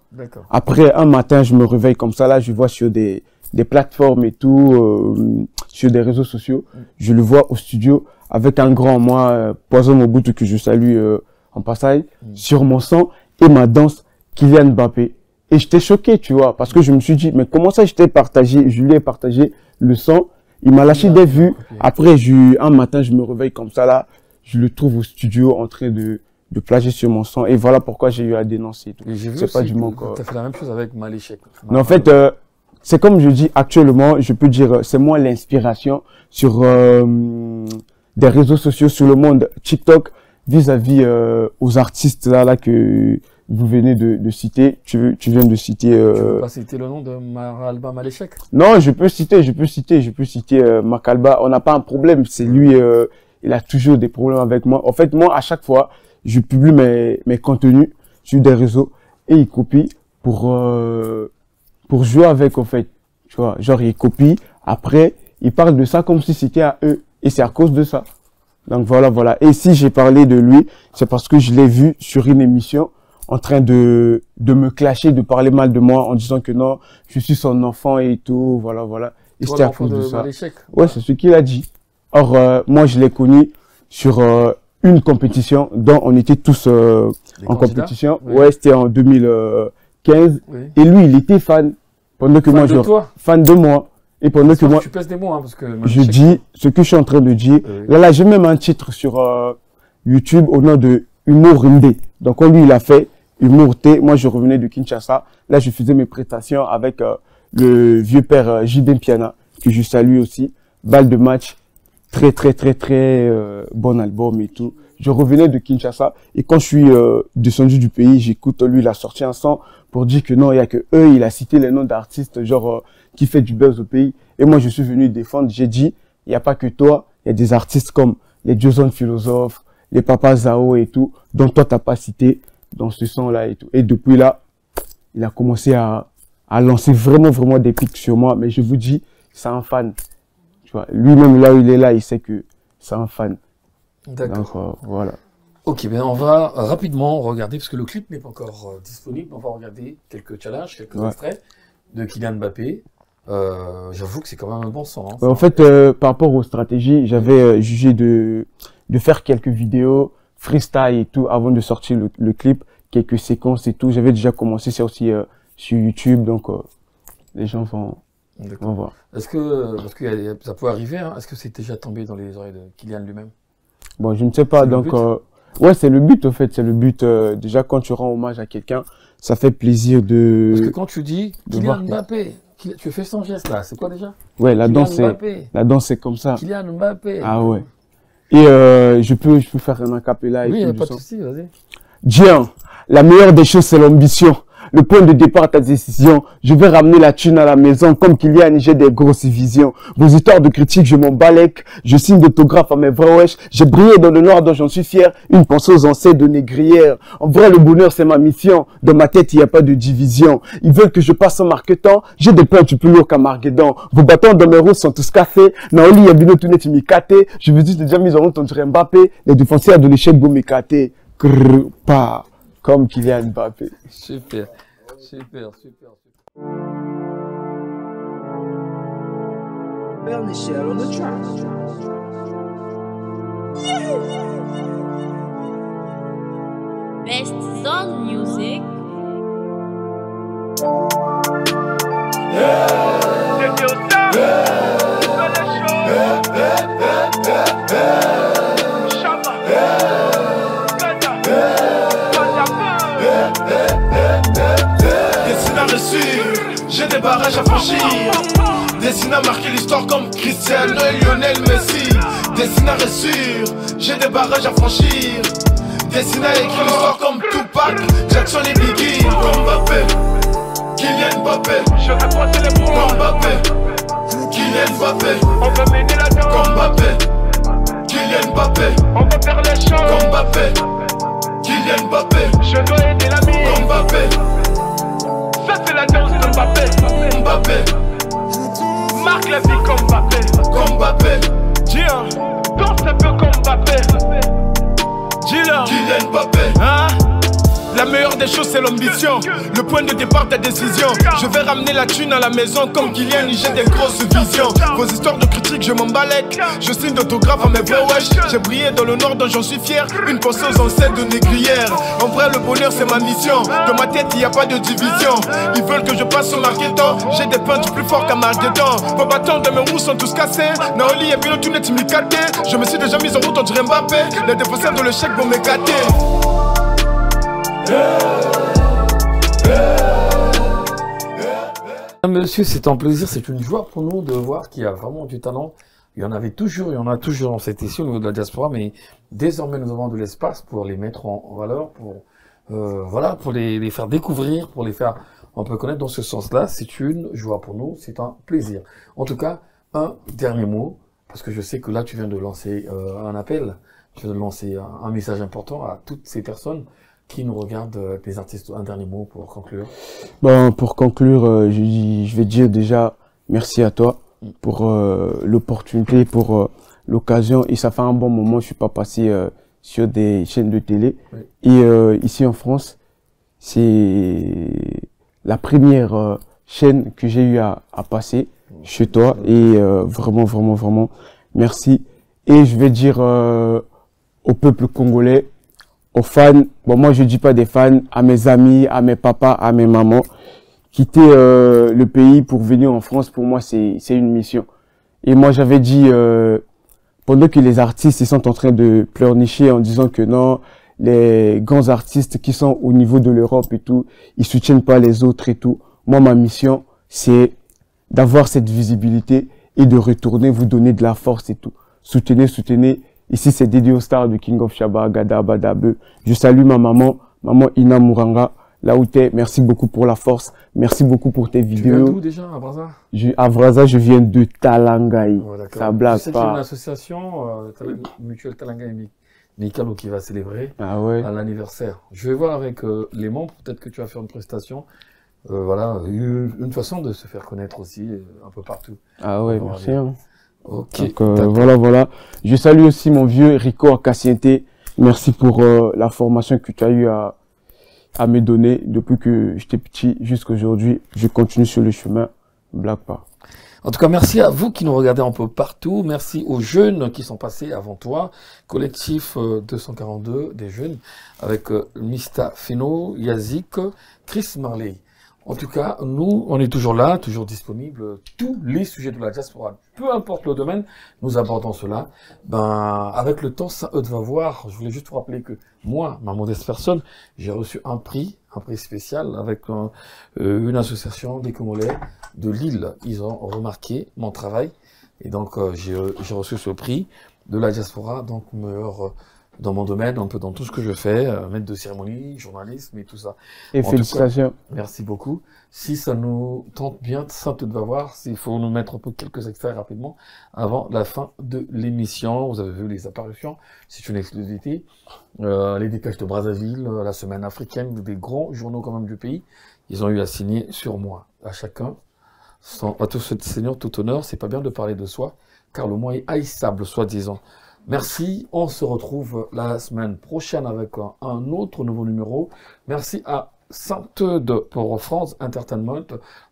Après, un matin, je me réveille comme ça, là, je vois sur des plateformes et tout, sur des réseaux sociaux. Je le vois au studio avec un grand, moi, Poison Mobutu que je salue en passage, sur mon son et ma danse, Kylian Mbappé. Et j'étais choqué, tu vois, parce que je me suis dit, mais comment ça, je lui ai partagé le son, il m'a lâché des vues. Après, un matin, je me réveille comme ça, là, je le trouve au studio en train de plagier sur mon son. Et voilà pourquoi j'ai eu à dénoncer. C'est pas du manque. Tu as fait la même chose avec Maléchek. Mais en fait, c'est comme je dis actuellement, je peux dire, c'est moi l'inspiration sur des réseaux sociaux, sur le monde TikTok, vis-à-vis aux artistes là que vous venez de citer, tu viens de citer... Tu veux pas citer le nom de Maralba Maléchek? Non, je peux citer Makalba. On n'a pas un problème, c'est lui, il a toujours des problèmes avec moi. En fait, moi, à chaque fois, je publie mes contenus sur des réseaux et il copie pour jouer avec, en fait. Tu vois, genre, il copie, après, il parle de ça comme si c'était à eux. Et c'est à cause de ça. Donc voilà. Et si j'ai parlé de lui, c'est parce que je l'ai vu sur une émission en train de me clasher, de parler mal de moi en disant que non, je suis son enfant et tout, voilà. Et c'était à cause de ça. Ouais, c'est ce qu'il a dit. Or, moi, je l'ai connu sur une compétition dont on était tous en compétition. Oui. Ouais, c'était en 2015. Oui. Et lui, il était fan. Pendant que fan de moi. Et pendant que moi, tu pèses des mots, hein, parce que je dis ce que je suis en train de dire. Oui. Là, j'ai même un titre sur YouTube au nom de Humour Ndé. Donc, quand lui, il a fait Humour T, moi, je revenais de Kinshasa. Là, je faisais mes prestations avec le vieux père J.B. Piana, que je salue aussi. Balle de match. Très bon album et tout. Je revenais de Kinshasa. Et quand je suis descendu du pays, j'écoute, lui, il a sorti un son pour dire que non, il y a que eux, il a cité les noms d'artistes, genre, qui fait du buzz au pays. Et moi, je suis venu défendre. J'ai dit, il n'y a pas que toi, il y a des artistes comme les Joson Philosophes, les Papa Zao et tout, dont toi, t'as pas cité dans ce son-là et tout. Et depuis là, il a commencé à lancer vraiment des pics sur moi. Mais je vous dis, c'est un fan. Tu vois, lui-même, là où il est là, il sait que c'est un fan. D'accord. Donc, voilà. Ok, bien, on va rapidement regarder, parce que le clip n'est pas encore disponible. On va regarder quelques challenges, quelques extraits de Kylian Mbappé. J'avoue que c'est quand même un bon son. Hein, en fait, par rapport aux stratégies, j'avais jugé de faire quelques vidéos freestyle et tout avant de sortir le clip, quelques séquences et tout. J'avais déjà commencé ça aussi sur YouTube, donc les gens vont voir. Est-ce que, parce que ça peut arriver, hein, est-ce que c'est déjà tombé dans les oreilles de Kylian lui-même? Bon, je ne sais pas, donc ouais, c'est le but, au fait, c'est le but. Déjà, quand tu rends hommage à quelqu'un, ça fait plaisir de... Parce que quand tu dis Kylian Mbappé, tu fais son geste là, c'est quoi déjà? Ouais, la danse, c'est comme ça. Kylian Mbappé. Ah ouais. Et je peux faire un acapella et tout. Oui, il n'y a pas de souci, vas-y. Dieu, la meilleure des choses, c'est l'ambition. Le point de départ, ta décision. Je vais ramener la thune à la maison. Comme Kylian, j'ai des grosses visions. Vos histoires de critiques, je m'en balèque. Je signe d'autographe à mes vrais wesh. J'ai brillé dans le noir dont j'en suis fier. Une pensée aux ancêtres de négrière. En vrai, le bonheur, c'est ma mission. Dans ma tête, il n'y a pas de division. Ils veulent que je passe en marketant. J'ai des plaintes plus lourds qu'un Marguedan. Vos bâtons dans mes roues sont tous cassés. Naoli, Yabino, tout net, Mikate. Je veux dire, déjà mis en route, on dirait Mbappé. Les défenseurs de l'échec, Gomekate. Pas comme Kylian Mbappé. Super. Bernichel on the track. Best Zone Music. J'ai des barrages à franchir, des Destiné à marquer l'histoire comme Cristiano et Lionel Messi. Destiné à réussir, j'ai des barrages à franchir. Destiné à écrire l'histoire comme Tupac, Jackson et Biggie. Comme Mbappé, Kylian Mbappé. Je vais pointer les bras. Comme Mbappé, Kylian Mbappé. On va mener la danse. Comme Mbappé, Kylian Mbappé. On va faire les choses. Comme Mbappé, Kylian Mbappé. Je dois aider l'ami. Comme Mbappé. Ça c'est la danse de Mbappé. Mbappé. Marque la vie comme Mbappé. Comme Mbappé. Tiens, danse un peu comme Mbappé. Dis-leur. Kylian Mbappé. Hein? La meilleure des choses c'est l'ambition, le point de départ ta décision. Je vais ramener la thune à la maison comme Kylian, j'ai des grosses visions. Vos histoires de critiques je m'en balèque, je signe d'autographe à mes vrais wesh. J'ai brillé dans le nord dont j'en suis fier, une pensée aux ancêtres de négrière. En vrai le bonheur c'est ma mission, dans ma tête il n'y a pas de division. Ils veulent que je passe au marketing, j'ai des punchs plus forts qu'à Margueton. Vos bâtons de mes roues sont tous cassés, Naoli et Bilo tout n'est timicadé. Je me suis déjà mis en route on dirait Mbappé, les défenseurs de l'échec vont m'éclater. Monsieur, c'est un plaisir, c'est une joie pour nous de voir qu'il y a vraiment du talent. Il y en avait toujours, il y en a toujours dans cette ici au niveau de la diaspora, mais désormais nous avons de l'espace pour les mettre en valeur, pour voilà, pour les faire découvrir, pour les faire un peu connaître. Dans ce sens-là, c'est une joie pour nous, c'est un plaisir. En tout cas, un dernier mot, parce que je sais que là tu viens de lancer un appel, tu viens de lancer un message important à toutes ces personnes qui nous regardent, les artistes. Un dernier mot pour conclure. Bon, pour conclure, je vais dire déjà merci à toi pour l'opportunité, pour l'occasion. Et ça fait un bon moment, je suis pas passé sur des chaînes de télé. Oui. Et ici en France, c'est la première chaîne que j'ai eu à passer chez toi. Et vraiment, vraiment, vraiment, merci. Et je vais dire au peuple congolais, aux fans, bon moi je dis pas des fans, à mes amis, à mes papas, à mes mamans, quitter le pays pour venir en France, pour moi c'est une mission. Et moi j'avais dit, pendant que les artistes ils sont en train de pleurnicher en disant que non, les grands artistes qui sont au niveau de l'Europe et tout, ils soutiennent pas les autres et tout. Moi ma mission c'est d'avoir cette visibilité et de retourner vous donner de la force et tout. Soutenez, soutenez. Ici, c'est dédié aux stars du King of Shabba, Gada, Badabe. Je salue ma maman, maman Ina Mouranga, là où t'es. Merci beaucoup pour la force. Merci beaucoup pour tes vidéos. Tu viens d'où déjà, à Brazza? À Brazza, je viens de Talangaï. Oh, ça blague pas. C'est une association, Mutuelle Talangaï Mikalo, qui va célébrer à l'anniversaire. Je vais voir avec les membres, peut-être que tu vas faire une prestation. Voilà, une façon de se faire connaître aussi, un peu partout. Ah ouais, merci. Hein. Ok. Donc, voilà. Je salue aussi mon vieux Rico Cassiente. Merci pour la formation que tu as eu à me donner depuis que j'étais petit jusqu'à aujourd'hui. Je continue sur le chemin. Blague pas. En tout cas, merci à vous qui nous regardez un peu partout. Merci aux jeunes qui sont passés avant toi. Collectif 242 des jeunes avec Mista Feno, Yazik, Chris Marley. En tout cas, nous, on est toujours là, toujours disponible. Tous les sujets de la diaspora, peu importe le domaine, nous abordons cela. Ben, avec le temps, ça va voir. Je voulais juste vous rappeler que moi, ma modeste personne, j'ai reçu un prix spécial avec une association des Congolais de Lille. Ils ont remarqué mon travail et donc j'ai reçu ce prix de la diaspora, donc meilleur dans mon domaine, un peu dans tout ce que je fais, maître de cérémonie, journalisme et tout ça. Et félicitations. Cas, merci beaucoup. Si ça nous tente bien, ça te va voir, il faut nous mettre un peu quelques extraits rapidement avant la fin de l'émission. Vous avez vu les apparitions, c'est une exclusivité. Les dépêches de Brazzaville, la semaine africaine, des grands journaux quand même du pays, ils ont eu à signer sur moi. À chacun, à tout ce seigneur, tout honneur, c'est pas bien de parler de soi, car le mot est haïssable, soi-disant. Merci, on se retrouve la semaine prochaine avec un autre nouveau numéro. Merci à Sainte-Eude pour France Entertainment.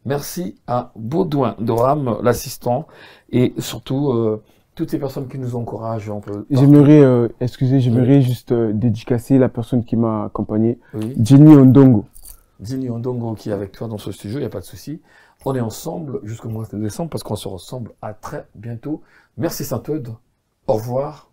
Merci à Baudouin Doram, l'assistant, et surtout toutes ces personnes qui nous encouragent. J'aimerais, j'aimerais juste dédicacer la personne qui m'a accompagné, Jenny Ondongo. Jenny Ondongo qui est avec toi dans ce studio, il n'y a pas de souci. On est ensemble jusqu'au mois de décembre parce qu'on se ressemble à très bientôt. Merci Sainte-Eude. Au revoir.